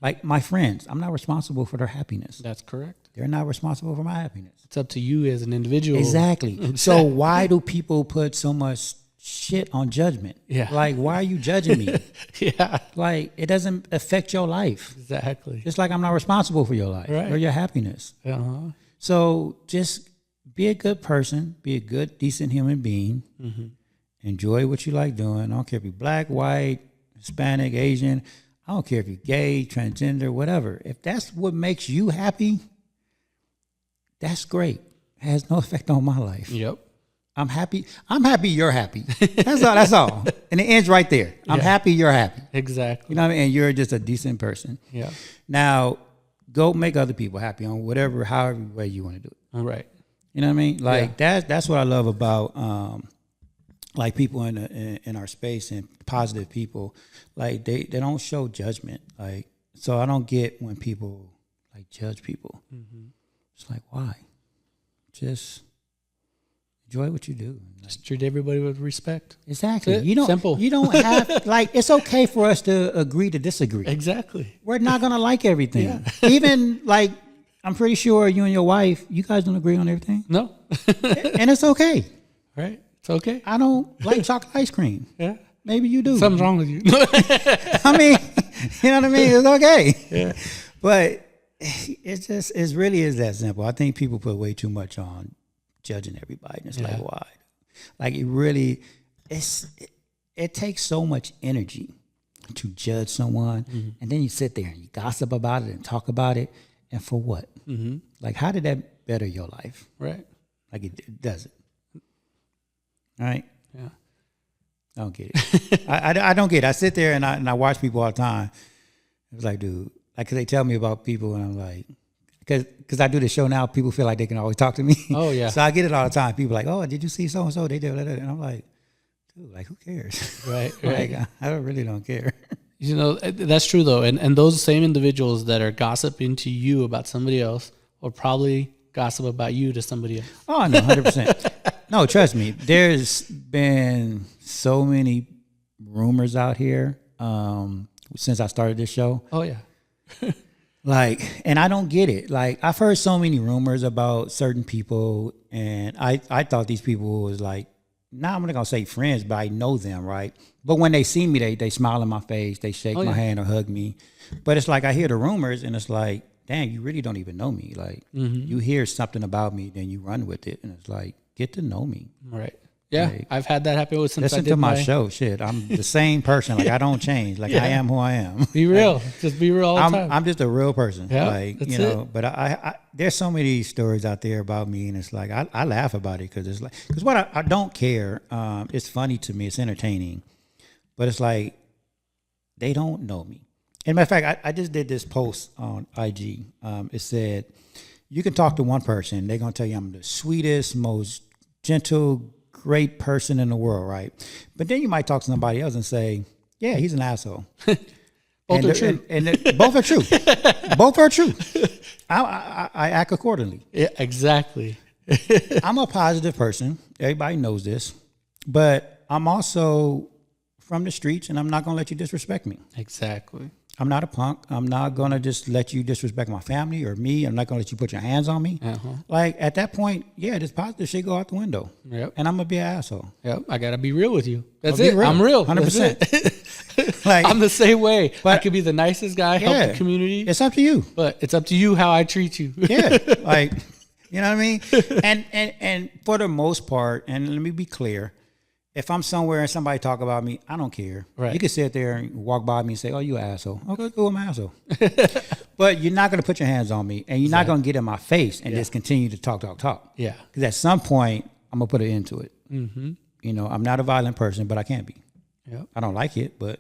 Like my friends, I'm not responsible for their happiness. That's correct. They're not responsible for my happiness. It's up to you as an individual. Exactly. So why do people put so much shit on judgment? Yeah. Like, why are you judging me? Yeah. Like, it doesn't affect your life. Exactly. Just like I'm not responsible for your life Right. or your happiness. Uh-huh. So just be a good person, be a good, decent human being. Enjoy what you like doing. I don't care if you're black, white, Hispanic, Asian. I don't care if you're gay, transgender, whatever. If that's what makes you happy, that's great. It has no effect on my life. Yep. I'm happy. I'm happy you're happy. That's all. That's all. And it ends right there. I'm happy you're happy. Exactly. You know what I mean? And you're just a decent person. Yeah. Now, go make other people happy on whatever, however way you want to do it. All right. You know what I mean? Like that's what I love about like people in our space and positive people. Like they don't show judgment. Like, so I don't get when people like judge people. It's like, why? Just enjoy what you do. Like, Just treat everybody with respect. exactly. That's it. You don't. Simple. You don't have like. It's okay for us to agree to disagree. Exactly. We're not gonna like everything. Even like, I'm pretty sure you and your wife, you guys don't agree on everything, No. and it's okay. Right. It's okay. I don't like chocolate ice cream. Yeah. Maybe you do. Something's wrong with you. I mean, you know what I mean? It's okay. Yeah. But it really is that simple. I think people put way too much on judging everybody. And it's like, why? Like it takes so much energy to judge someone. And then you sit there and you gossip about it and talk about it. And for what? Like, how did that better your life? Right. Like it doesn't. All right. Yeah. I don't get it. I don't get it. I sit there and I watch people all the time. It's like, dude, like, cause they tell me about people and I'm like, cause I do the show now, people feel like they can always talk to me. Oh yeah. So I get it all the time. People are like, oh, did you see so-and-so? They did that. And I'm like, dude, like, who cares? Right. Like, Right. I really don't care. You know, that's true though. And those same individuals that are gossiping to you about somebody else will probably gossip about you to somebody else. Oh, no, 100%. No, trust me. There's been so many rumors out here since I started this show. Oh yeah. Like, and I don't get it. Like, I've heard so many rumors about certain people, and I thought these people was like, I'm not gonna say friends, but I know them, right? But when they see me, they smile in my face, they shake my hand or hug me. But it's like I hear the rumors, and it's like, dang, you really don't even know me. Like, you hear something about me, then you run with it, and it's like, get to know me. Right. Yeah. Like, I've had that happen since I listen did to my show. Shit, I'm the same person. Like, I don't change. Like, I am who I am. Be real. Just be real all the time. I'm just a real person. Yeah, like, that's you know, it. but I there's so many stories out there about me, and it's like, I laugh about it because it's like, because what I don't care, it's funny to me, it's entertaining, but it's like, they don't know me. And matter of fact, I just did this post on IG. It said, you can talk to one person, they're going to tell you I'm the sweetest, most gentle, great person in the world, right? But then you might talk to somebody else and say, yeah, he's an asshole. Both are true. And both are true. Both are true. I act accordingly. Yeah, exactly. I'm a positive person. Everybody knows this. But I'm also from the streets, and I'm not going to let you disrespect me. Exactly. I'm not a punk. I'm not going to just let you disrespect my family or me. I'm not going to let you put your hands on me. Like, at that point, yeah, this positive shit go out the window. Yep. And I'm going to be an asshole. Yep. I got to be real with you. That's I'll be it. real. I'm real. 100%. Like, I'm the same way. I but- could be the nicest guy, help the community, It's up to you. but it's up to you how I treat you. Yeah. Like, you know what I mean? And for the most part, and let me be clear, if I'm somewhere and somebody talk about me, I don't care. Right. You can sit there and walk by me and say, oh, you an asshole. Okay, cool, I'm an asshole. But you're not going to put your hands on me, and you're not going to get in my face and just continue to talk. Yeah. Because at some point, I'm going to put an end to it. Mm-hmm. You know, I'm not a violent person, but I can be. Yep. I don't like it, but.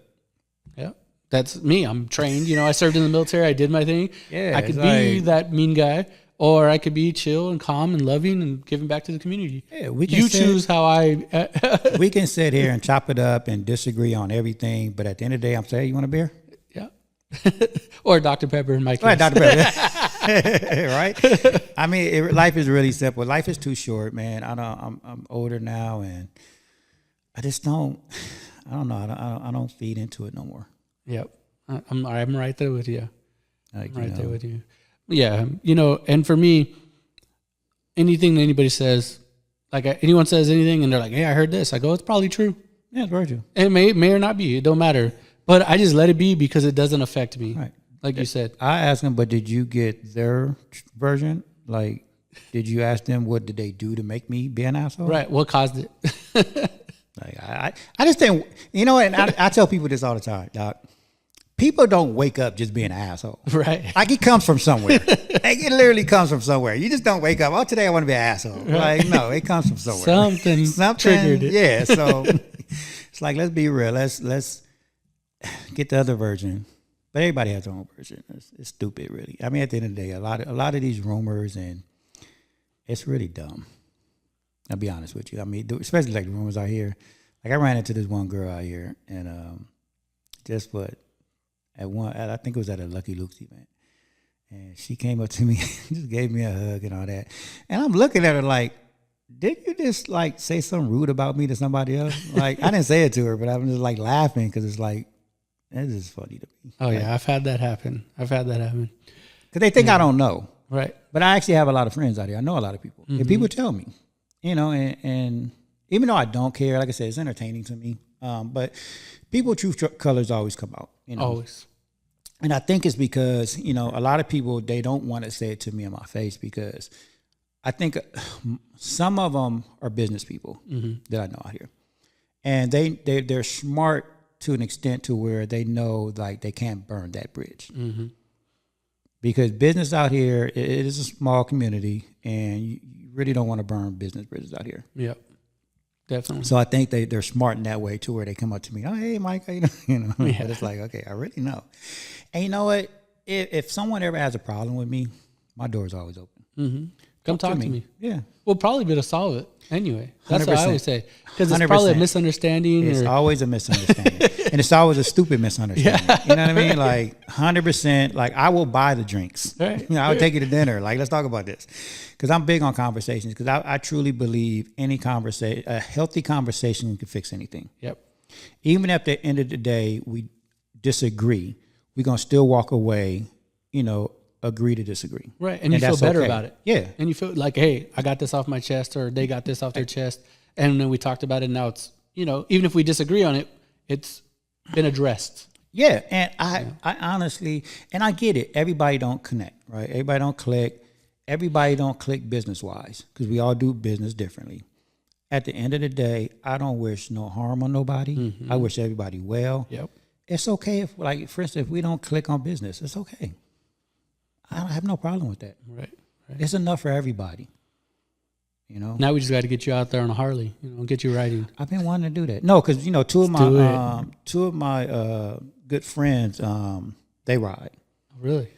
Yep. That's me. I'm trained. You know, I served in the military. I did my thing. Yeah, I could it's be like- that mean guy, or I could be chill and calm and loving and giving back to the community. Yeah, we can you sit- choose how I. We can sit here and chop it up and disagree on everything, but at the end of the day, I'm saying, hey, you want a beer? Yeah. Or Dr. Pepper in my case. Go ahead, Dr. Pepper. Right? I mean, life is really simple. Life is too short, man. I'm older now, and I just don't. I don't know. I don't feed into it no more. Yep, I'm right there with you. Like, I'm right there with you. Yeah, and for me, anything that anybody says, like anyone says anything, and they're like, "Hey, I heard this," I go, "It's probably true." Yeah, it's very true. It may or not be. It don't matter. But I just let it be because it doesn't affect me. Right. Like you said. I asked them, but did you get their version? Like, did you ask them what did they do to make me be an asshole? Right. What caused it? Like, I just think, and I tell people this all the time, Doc. People don't wake up just being an asshole. Right. Like, it comes from somewhere. Like, it literally comes from somewhere. You just don't wake up, today I want to be an asshole. Right. Like, no, it comes from somewhere. Something triggered it. Yeah. So it's like, let's be real. Let's get the other version. But everybody has their own version. It's stupid, really. I mean, at the end of the day, a lot of these rumors, and it's really dumb. I'll be honest with you. I mean, especially like the rumors out here. Like, I ran into this one girl out here, and I think it was at a Lucky Luke's event, and she came up to me, just gave me a hug and all that, and I'm looking at her like, did you just like say something rude about me to somebody else? Like, I didn't say it to her, but I'm just like laughing because it's like, this is funny to me. Oh, yeah, I've had that happen. Because they think I don't know. Right. But I actually have a lot of friends out here. I know a lot of people. Mm-hmm. And people tell me, and even though I don't care, like I said, it's entertaining to me. But people's true colors always come out. Always. And I think it's because, a lot of people, they don't want to say it to me in my face because I think some of them are business people that I know out here. And they're smart to an extent to where they know, like, they can't burn that bridge. Mm-hmm. Because business out here, it is a small community, and you really don't want to burn business bridges out here. Yep, definitely. So I think they're smart in that way to where they come up to me, oh, hey, Mike, Yeah. But it's like, okay, I really know. And you know what? If someone ever has a problem with me, my door is always open. Mm-hmm. Come talk to me. Yeah. We'll probably be able to solve it anyway. That's 100%. what I always say. Because it's probably a misunderstanding. It's always a misunderstanding. And it's always a stupid misunderstanding. Yeah. You know what I mean? Like, 100%. Like, I will buy the drinks. Right. I'll take you to dinner. Like, let's talk about this. Because I'm big on conversations. Because I truly believe a healthy conversation can fix anything. Yep. Even if at the end of the day we disagree, we're going to still walk away, agree to disagree. Right. And you feel better about it. Yeah. And you feel like, hey, I got this off my chest, or they got this off their chest. And then we talked about it. And now it's, even if we disagree on it, it's been addressed. Yeah. And I honestly, and I get it. Everybody don't connect, right? Everybody don't click. Everybody don't click business wise because we all do business differently. At the end of the day, I don't wish no harm on nobody. Mm-hmm. I wish everybody well. Yep. It's okay if, like, for instance, if we don't click on business, it's okay. I don't have no problem with that. Right. It's enough for everybody. Now we just got to get you out there on a Harley, get you riding. I've been wanting to do that. No, because two of my good friends, they ride. Really?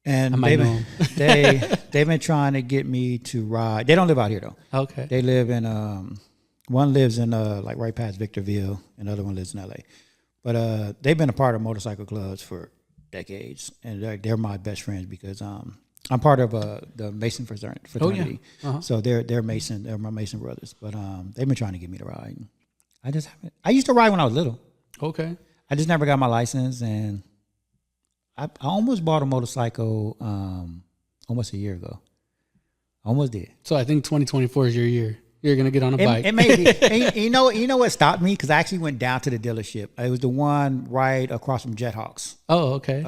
And they've been trying to get me to ride. They don't live out here though. Okay. They live in one lives in like right past Victorville, and the other one lives in LA. But they've been a part of motorcycle clubs for decades, and they're my best friends because I'm part of the Mason fraternity. Oh, yeah. Uh-huh. So they're my Mason brothers. But they've been trying to get me to ride. I just haven't. I used to ride when I was little. Okay. I just never got my license, and I almost bought a motorcycle almost a year ago. Almost did. So I think 2024 is your year. You're gonna get on a bike. It may be. And you know what stopped me? Because I actually went down to the dealership. It was the one right across from Jethawks. Oh, okay.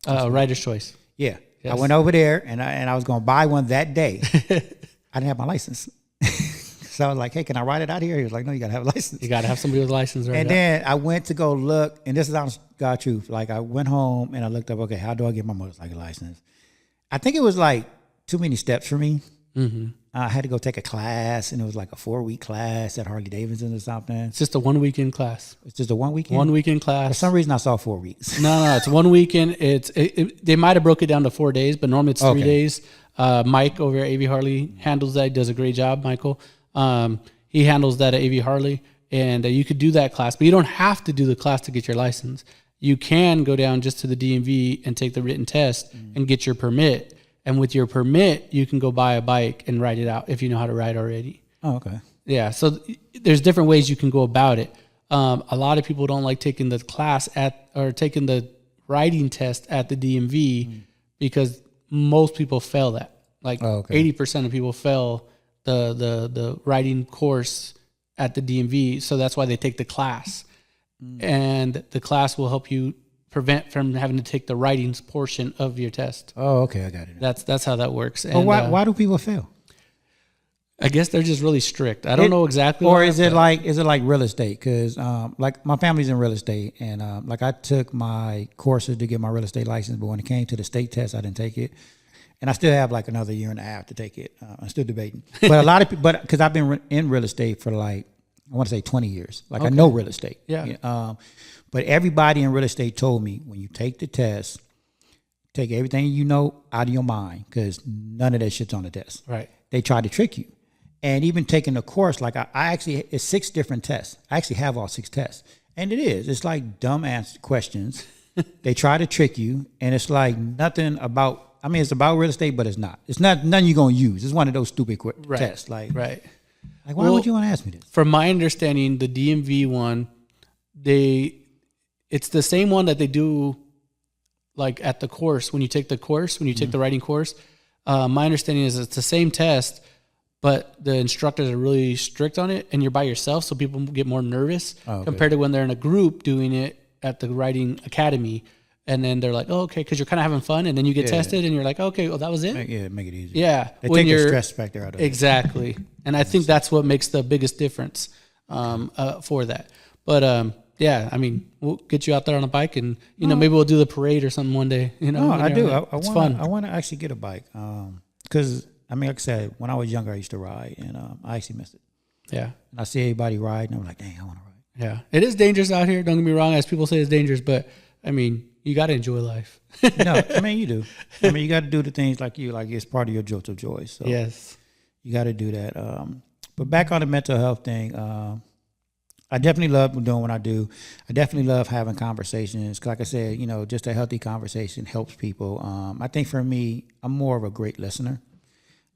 Rider's Choice. Yeah. Yes. I went over there and I was going to buy one that day. I didn't have my license. So I was like, hey, can I ride it out here? He was like, no, you got to have a license. You got to have somebody with a license right. And then I went to go look, and this is honest God truth. Like, I went home and I looked up, okay, how do I get my motorcycle license? I think it was like too many steps for me. Mm-hmm. I had to go take a class, and it was like a 4-week class at Harley Davidson or something. It's just a 1 weekend class. It's just a 1 weekend? 1 weekend class. For some reason, I saw 4 weeks. No, it's 1 weekend. They might have broke it down to 4 days, but normally it's 3 days. Mike over at AV Harley handles that. He does a great job, Michael. He handles that at AV Harley, and you could do that class, but you don't have to do the class to get your license. you can go down just to the DMV and take the written test and get your permit. And with your permit, you can go buy a bike and ride it out if you know how to ride already. Oh, okay. Yeah. So there's different ways you can go about it. A lot of people don't like taking the class or taking the riding test at the DMV because most people fail that. Like 80% of people fail the riding course at the DMV. So that's why they take the class. And the class will help you prevent from having to take the writing portion of your test. Oh, okay. I got it. That's how that works. But And why do people fail? I guess they're just really strict. I don't know exactly. Or is it like real estate? Because like my family's in real estate, and like I took my courses to get my real estate license, but when it came to the state test, I didn't take it, and I still have like another year and a half to take it. I'm still debating, but a lot of people, but because I've been in real estate for like I want to say 20 years, like I know real estate. Yeah. But everybody in real estate told me when you take the test, take everything you know out of your mind because none of that shit's on the test. Right. They try to trick you. And even taking the course, like I actually, it's 6 different tests. I actually have all 6 tests. And it is. It's like dumb answer questions. They try to trick you. And it's like nothing about, I mean, it's about real estate, but it's not. It's not nothing you're going to use. It's one of those stupid tests. Like why would you want to ask me this? From my understanding, the DMV one, it's the same one that they do like at the course. When you take the course, when you take the writing course, my understanding is it's the same test, but the instructors are really strict on it and you're by yourself. So people get more nervous compared to when they're in a group doing it at the writing academy. And then they're like, oh, okay. Cause you're kind of having fun. And then you get tested and you're like, okay, well that was it. Make it easy. Yeah. They take the stress factor out of it. Exactly. And I think that's what makes the biggest difference, for that. But, yeah, I mean, we'll get you out there on a bike and, you know, maybe we'll do the parade or something one day, you know. No, I do. It's fun. I want to actually get a bike. Cause I mean, like I said, when I was younger, I used to ride, and I actually missed it. Yeah. And I see everybody ride, and I'm like, dang, I want to ride. Yeah. It is dangerous out here. Don't get me wrong. As people say, it's dangerous, but I mean, you got to enjoy life. No, I mean, you do. I mean, you got to do the things like it's part of your jolt of joy. So yes, you got to do that. But back on the mental health thing, I definitely love doing what I do. I definitely love having conversations. 'Cause like I said, you know, just a healthy conversation helps people. I think for me, I'm more of a great listener.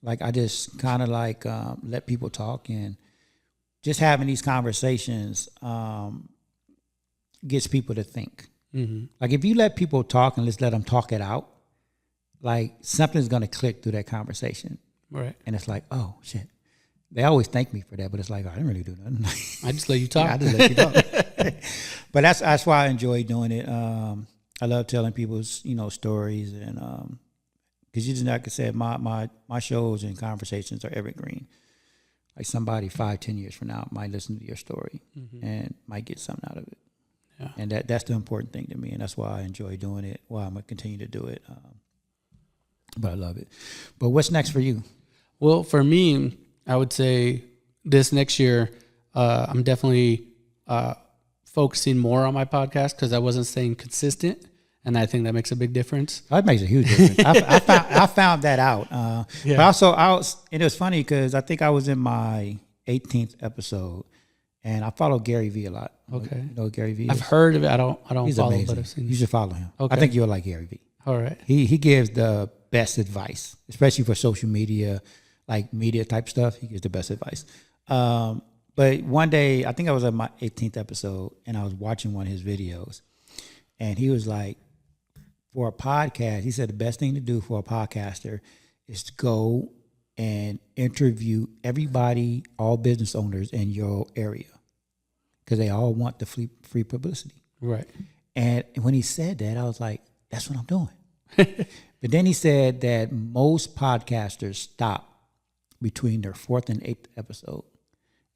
Like I just kind of like let people talk, and just having these conversations gets people to think. Mm-hmm. Like if you let people talk and just let them talk it out, like something's going to click through that conversation. Right. And it's like, oh shit. They always thank me for that, but it's like, I didn't really do nothing. I just let you talk. Yeah, I just let you talk. But that's why I enjoy doing it. I love telling people's, you know, stories, and because you just, like I said, my shows and conversations are evergreen. Like somebody 5-10 years from now might listen to your story and might get something out of it. Yeah. And that's the important thing to me, and that's why I enjoy doing it. Why I'm gonna continue to do it. But I love it. But what's next for you? Well, for me, I would say this next year, I'm definitely focusing more on my podcast because I wasn't staying consistent, and I think that makes a big difference. That makes a huge difference. I found that out. But also, it was funny because I think I was in my 18th episode, and I follow Gary Vee a lot. Okay, you know what Gary Vee is? I've heard of it. I don't He's follow, amazing. but I've seen. You should follow him. Okay. I think you'll like Gary Vee. All right. He gives the best advice, especially for social media, like media type stuff. He gives the best advice. But one day, I think I was at my 18th episode, and I was watching one of his videos, and he was like, for a podcast, he said the best thing to do for a podcaster is to go and interview everybody, all business owners in your area, because they all want the free publicity. Right. And when he said that, I was like, that's what I'm doing. But then he said that most podcasters stop between their 4th and 8th episode.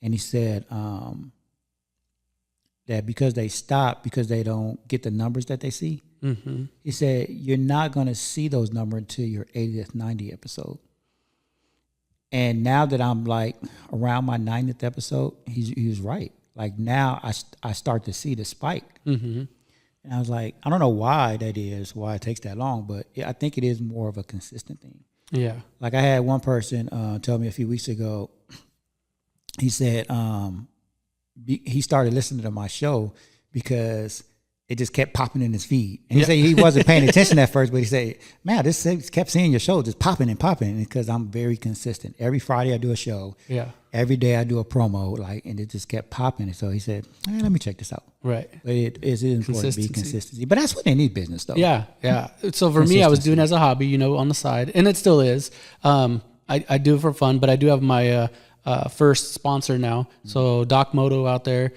And he said that because they stop, because they don't get the numbers that they see, he said, you're not going to see those numbers until your 80th, 90th episode. And now that I'm like around my 90th episode, he was right. Like now I start to see the spike. And I was like, I don't know why that is, why it takes that long, but I think it is more of a consistent thing. Yeah. Like I had one person tell me a few weeks ago, he said he started listening to my show because it just kept popping in his feed. And he said he wasn't paying attention at first, but he said, man, this kept seeing your show just popping and popping, because I'm very consistent. Every Friday I do a show. Yeah. Every day I do a promo, and it just kept popping. And so he said, let me check this out. Right. But it is important to be consistency. But that's what they need business, though. Yeah, yeah. So for me, I was doing it as a hobby, on the side, and it still is. I do it for fun, but I do have my first sponsor now. So Doc Moto out there,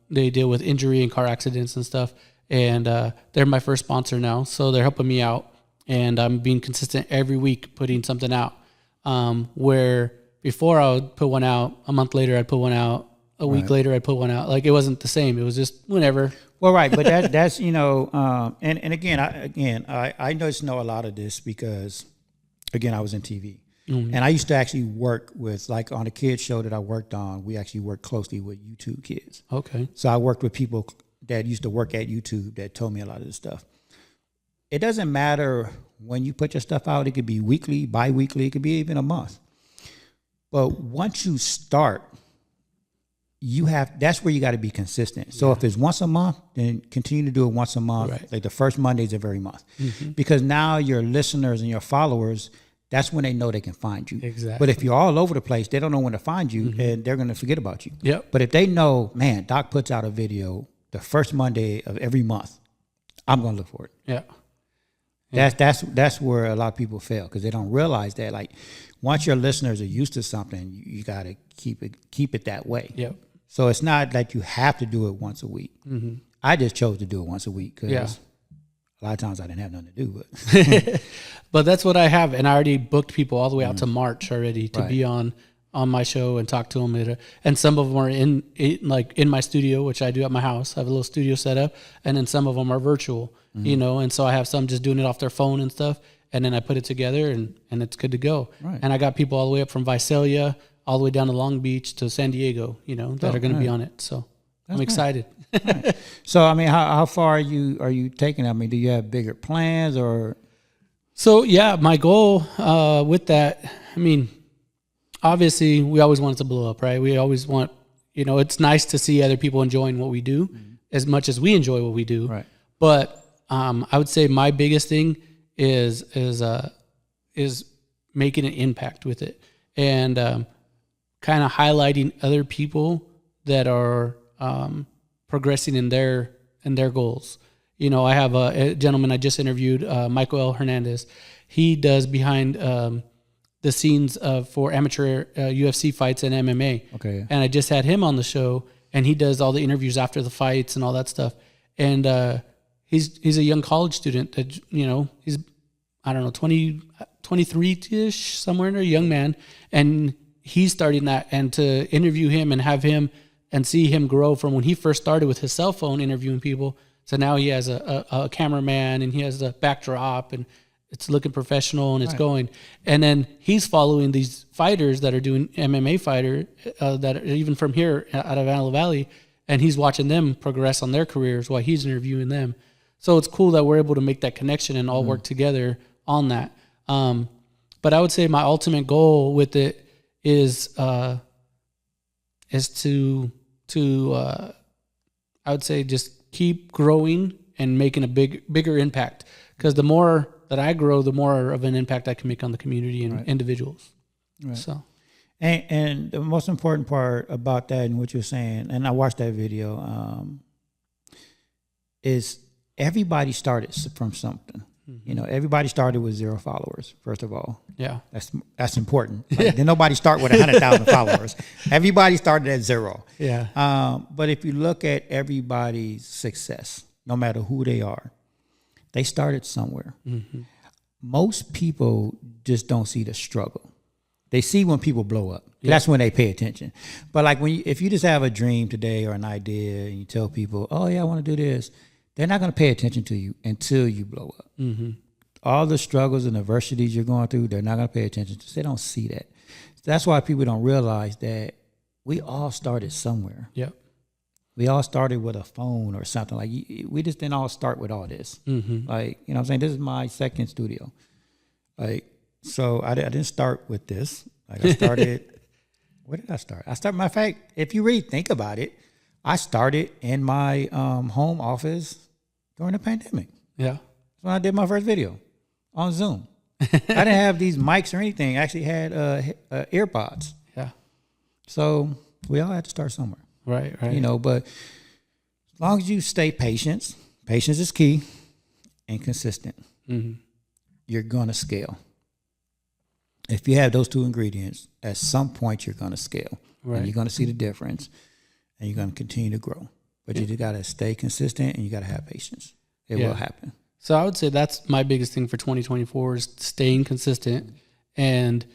they deal with injury and car accidents and stuff, and they're my first sponsor now. So they're helping me out, and I'm being consistent every week putting something out. Where before I would put one out, a month later I'd put one out, a week later I'd put one out. Like, it wasn't the same. It was just whenever. Well, right, but that's and again I just know a lot of this because, again, I was in TV. Mm-hmm. And I used to actually work with, like, on a kids show that I worked on, we actually worked closely with YouTube kids. Okay. So I worked with people that used to work at YouTube that told me a lot of this stuff. It doesn't matter when you put your stuff out. It could be weekly, bi-weekly, it could be even a month. But once you start, that's where you got to be consistent. So if it's once a month, then continue to do it once a month. Right. Like the first Mondays of every month. Mm-hmm. Because now your listeners and your followers, that's when they know they can find you. Exactly. But if you're all over the place, they don't know when to find you, and they're going to forget about you. Yep. But if they know, man, Doc puts out a video the first Monday of every month, I'm going to look for it. Yeah. That's where a lot of people fail, because they don't realize that, like, once your listeners are used to something, you got to keep it that way. Yep. So it's not like you have to do it once a week. Mm-hmm. I just chose to do it once a week because a lot of times I didn't have nothing to do. But but that's what I have, and I already booked people all the way out to March already to be on my show and talk to them. And some of them are in my studio, which I do at my house. I have a little studio set up, and then some of them are virtual, and so I have some just doing it off their phone and stuff, and then I put it together, and it's good to go. Right. And I got people all the way up from Visalia all the way down to Long Beach to San Diego, that are going to be on it. So I'm excited. Right. So, I mean, how far are you taking it? I mean, do you have bigger plans or? So, yeah, my goal with that, I mean, obviously we always want it to blow up, right? We always want, it's nice to see other people enjoying what we do as much as we enjoy what we do. Right. But I would say my biggest thing is making an impact with it, and kind of highlighting other people that are progressing in their goals. I have a gentleman I just interviewed, Michael L. Hernandez. He does behind the scenes for amateur UFC fights and MMA. Okay. And I just had him on the show, and he does all the interviews after the fights and all that stuff. And he's a young college student that, he's, I don't know, 23-ish, somewhere in there, young man. And he's starting that, and to interview him and have him and see him grow from when he first started with his cell phone interviewing people. So now he has a cameraman, and he has a backdrop, and it's looking professional, and it's going. And then he's following these fighters that are doing MMA fighter that are even from here out of Antelope Valley, and he's watching them progress on their careers while he's interviewing them. So it's cool that we're able to make that connection and all work together on that. But I would say my ultimate goal with it is to I would say just keep growing and making a bigger impact, because the more that I grow, the more of an impact I can make on the community and individuals. Right. So, and the most important part about that and what you're saying, and I watched that video, is everybody started from something. Mm-hmm. Everybody started with 0 followers, first of all. Yeah. That's important. Like, did nobody start with 100,000 followers? Everybody started at 0. Yeah. But if you look at everybody's success, no matter who they are, they started somewhere. Mm-hmm. Most people just don't see the struggle. They see when people blow up. Yeah. That's when they pay attention. But like if you just have a dream today or an idea and you tell people, oh yeah, I want to do this, they're not going to pay attention to you until you blow up. Mm-hmm. All the struggles and adversities you're going through, they're not going to pay attention to. They don't see that. That's why people don't realize that we all started somewhere. Yep. We all started with a phone or something. Like, we just didn't all start with all this. Mm-hmm. Like, you know what I'm saying? This is my second studio. Like, so I didn't start with this. Like, I started, where did I start? Matter of fact, if you really think about it, I started in my home office during the pandemic. Yeah. That's when I did my first video on Zoom. I didn't have these mics or anything. I actually had earpods. Yeah. So we all had to start somewhere. Right. But as long as you stay patient is key, and consistent, you're going to scale. If you have those two ingredients, at some point you're going to scale. Right. And you're going to see the difference, and you're going to continue to grow. But you just got to stay consistent, and you got to have patience. It will happen. So I would say that's my biggest thing for 2024 is staying consistent and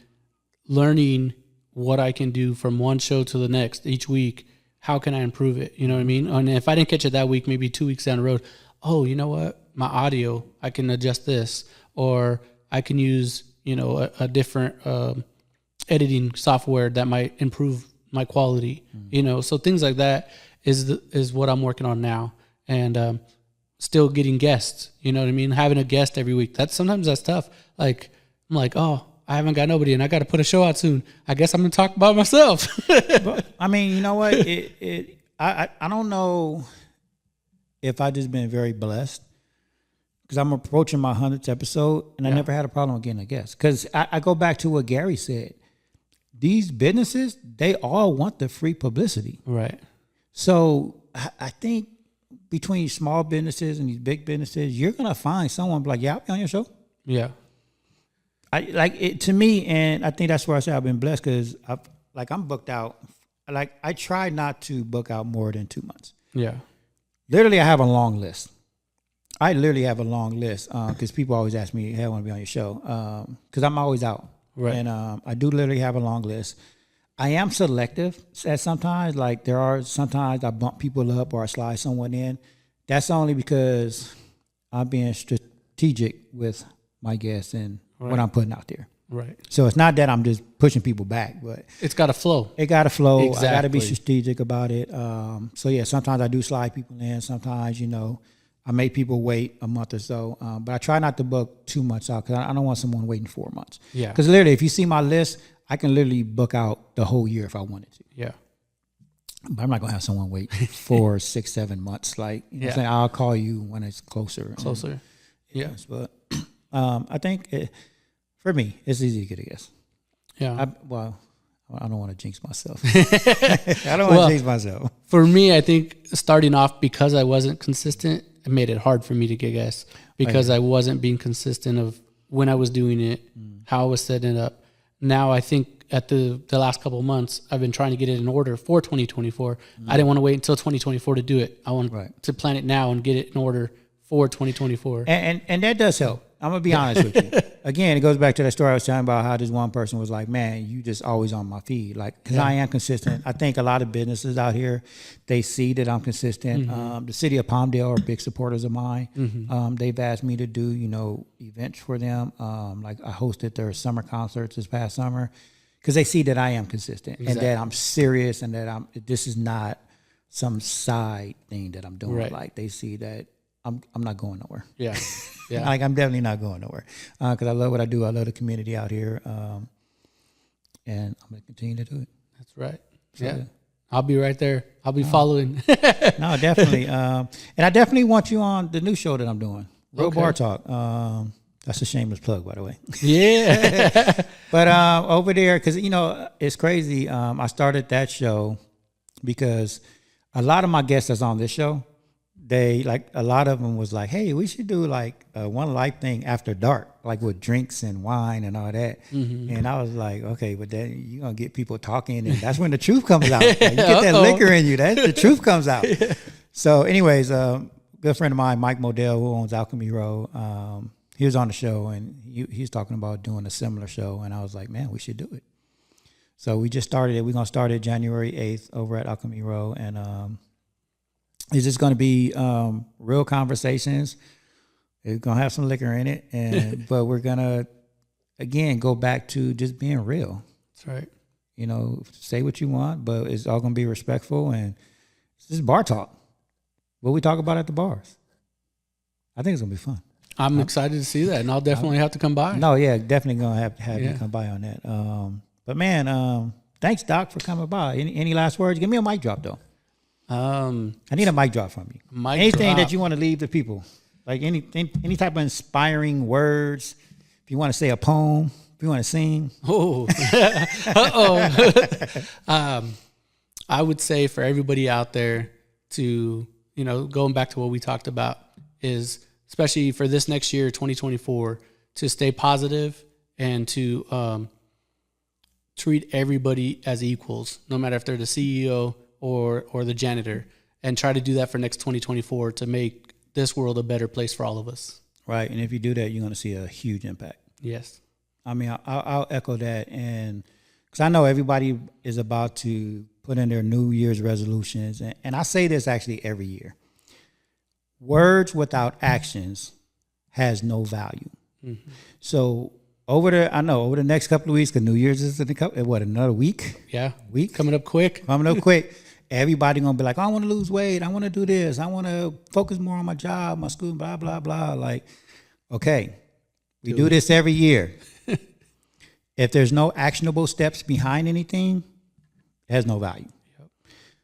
learning what I can do from one show to the next each week. How can I improve it? You know what I mean? And if I didn't catch it that week, maybe 2 weeks down the road, oh, you know what? My audio, I can adjust this, or I can use, a different editing software that might improve my quality, so things like that is what I'm working on now. And still getting guests, you know what I mean? Having a guest every week. Sometimes that's tough. Like, I'm like, oh, I haven't got nobody and I got to put a show out soon. I guess I'm going to talk about myself. But, I mean, you know what? I don't know if I just been very blessed because I'm approaching my 100th episode and I never had a problem getting a guest. Because I go back to what Gary said. These businesses, they all want the free publicity. Right. So I think between small businesses and these big businesses, you're going to find someone like, yeah, I'll be on your show. Yeah. To me, and I think that's where I say I've been blessed because I'm booked out. Like I try not to book out more than 2 months. Yeah. Literally, I have a long list. I literally have a long list because people always ask me, hey, I want to be on your show because I'm always out. Right. And I do literally have a long list. I am selective at sometimes. Like there are sometimes I bump people up or I slide someone in. That's only because I'm being strategic with my guests and what I'm putting out there. Right. So it's not that I'm just pushing people back, but it's got to flow. It got to flow. Exactly. I got to be strategic about it. So yeah, sometimes I do slide people in. Sometimes, I make people wait a month or so. But I try not to book too much out because I don't want someone waiting 4 months. Yeah. Because literally, if you see my list, I can literally book out the whole year if I wanted to. Yeah. But I'm not going to have someone wait 4, 6, 7 months. Like, you know what I'm saying? I'll call you when it's closer. Closer. Yes. But I think for me, it's easy to get a guess. Yeah. I don't want to jinx myself. I don't want to jinx myself. For me, I think starting off because I wasn't consistent, it made it hard for me to get guests because I wasn't being consistent of when I was doing it, how I was setting it up. Now I think at the last couple of months, I've been trying to get it in order for 2024. I didn't want to wait until 2024 to do it. I want to plan it now and get it in order for 2024. And that does help. I'm going to be honest with you. Again, it goes back to that story I was telling about how this one person was like, man, you just always on my feed. Like, because I am consistent. I think a lot of businesses out here, they see that I'm consistent. The city of Palmdale are big supporters of mine. They've asked me to do, events for them. Like I hosted their summer concerts this past summer because they see that I am consistent and that I'm serious and that this is not some side thing that I'm doing. Right. Like they see that I'm not going nowhere. Yeah. Yeah. Like I'm definitely not going nowhere because I love what I do. I love the community out here, and I'm going to continue to do it. That's right. So, I'll be right there. I'll be following. No, definitely. And I definitely want you on the new show that I'm doing, Real Bar Talk. That's a shameless plug, by the way. Yeah. But over there, because, it's crazy. I started that show because a lot of my guests that's on this show, a lot of them was like, hey, we should do like a 1NELife thing after dark, like with drinks and wine and all that. And I was like, okay, but then you're going to get people talking and that's when the truth comes out. Like, you get that liquor in you, the truth comes out. So anyways, good friend of mine, Mike Modell, who owns Alchemy Row, he was on the show and he's talking about doing a similar show. And I was like, man, we should do it. So we just started it. We're going to start it January 8th over at Alchemy Row. And, it's just going to be real conversations. It's going to have some liquor in it, but we're going to, again, go back to just being real. That's right. Say what you want, but it's all going to be respectful, and it's just bar talk. What we talk about at the bars. I think it's going to be fun. I'm excited to see that, and I'll definitely have to come by. No, yeah, definitely going to have you come by on that. But, man, thanks, Doc, for coming by. Any last words? Give me a mic drop, though. I need a mic drop from you. Anything that you want to leave the people, like any type of inspiring words. If you want to say a poem, if you want to sing. Oh, I would say for everybody out there to, going back to what we talked about, is especially for this next year, 2024, to stay positive and to treat everybody as equals, no matter if they're the CEO or the janitor, and try to do that for next 2024 to make this world a better place for all of us. Right. And if you do that, you're going to see a huge impact. Yes. I mean, I'll echo that. And because I know everybody is about to put in their New Year's resolutions. And I say this actually every year. Words without actions has no value. Mm-hmm. So over the next couple of weeks, because New Year's is in another week? Yeah. Week? Coming up quick. Everybody going to be like, I want to lose weight. I want to do this. I want to focus more on my job, my school, blah, blah, blah. Like, okay, we do this every year. If there's no actionable steps behind anything, it has no value. Yep.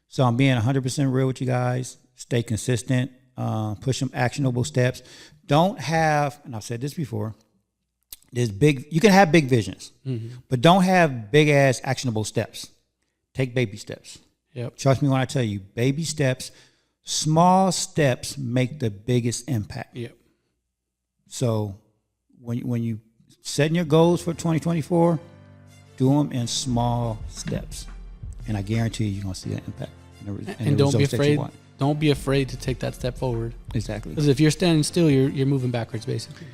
So I'm being 100% real with you guys. Stay consistent. Push some actionable steps. Don't have, and I've said this before, you can have big visions, but don't have big ass actionable steps. Take baby steps. Yep. Trust me when I tell you, baby steps, small steps make the biggest impact. Yep. So when you setting your goals for 2024, do them in small steps, and I guarantee you're gonna see that impact. And don't be afraid. Don't be afraid to take that step forward. Exactly. Because if you're standing still, you're moving backwards. Basically,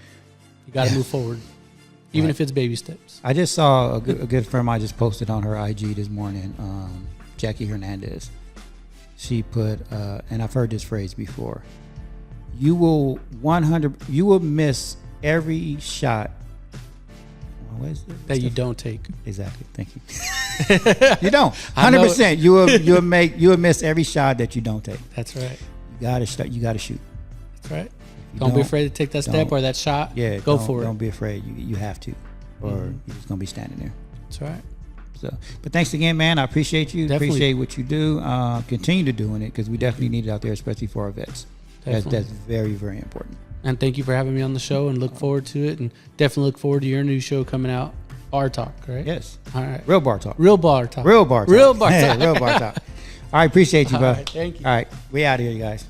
you got to move forward, even if it's baby steps. I just saw a good friend of mine just posted on her IG this morning. Jackie Hernandez. She put, and I've heard this phrase before. You will miss every shot. What is it? That you don't take. Exactly. Thank you. You don't. 100%. You will miss every shot that you don't take. That's right. You gotta shoot. That's right. Don't be afraid to take that step or that shot. Yeah. Go for it. Don't be afraid. You have to, or you're just gonna be standing there. That's right. So, but thanks again, man. I appreciate you. Definitely. Appreciate what you do. Continue to doing it because we definitely need it out there, especially for our vets. That's very, very important. And thank you for having me on the show, and look forward to it, and definitely look forward to your new show coming out, Bar Talk, right? Yes. All right. Real Bar Talk. Real Bar Talk. Real Bar Talk. Real Bar Talk. Real Bar Talk. All right. Appreciate you, bro. All right, thank you. All right. We out of here, you guys.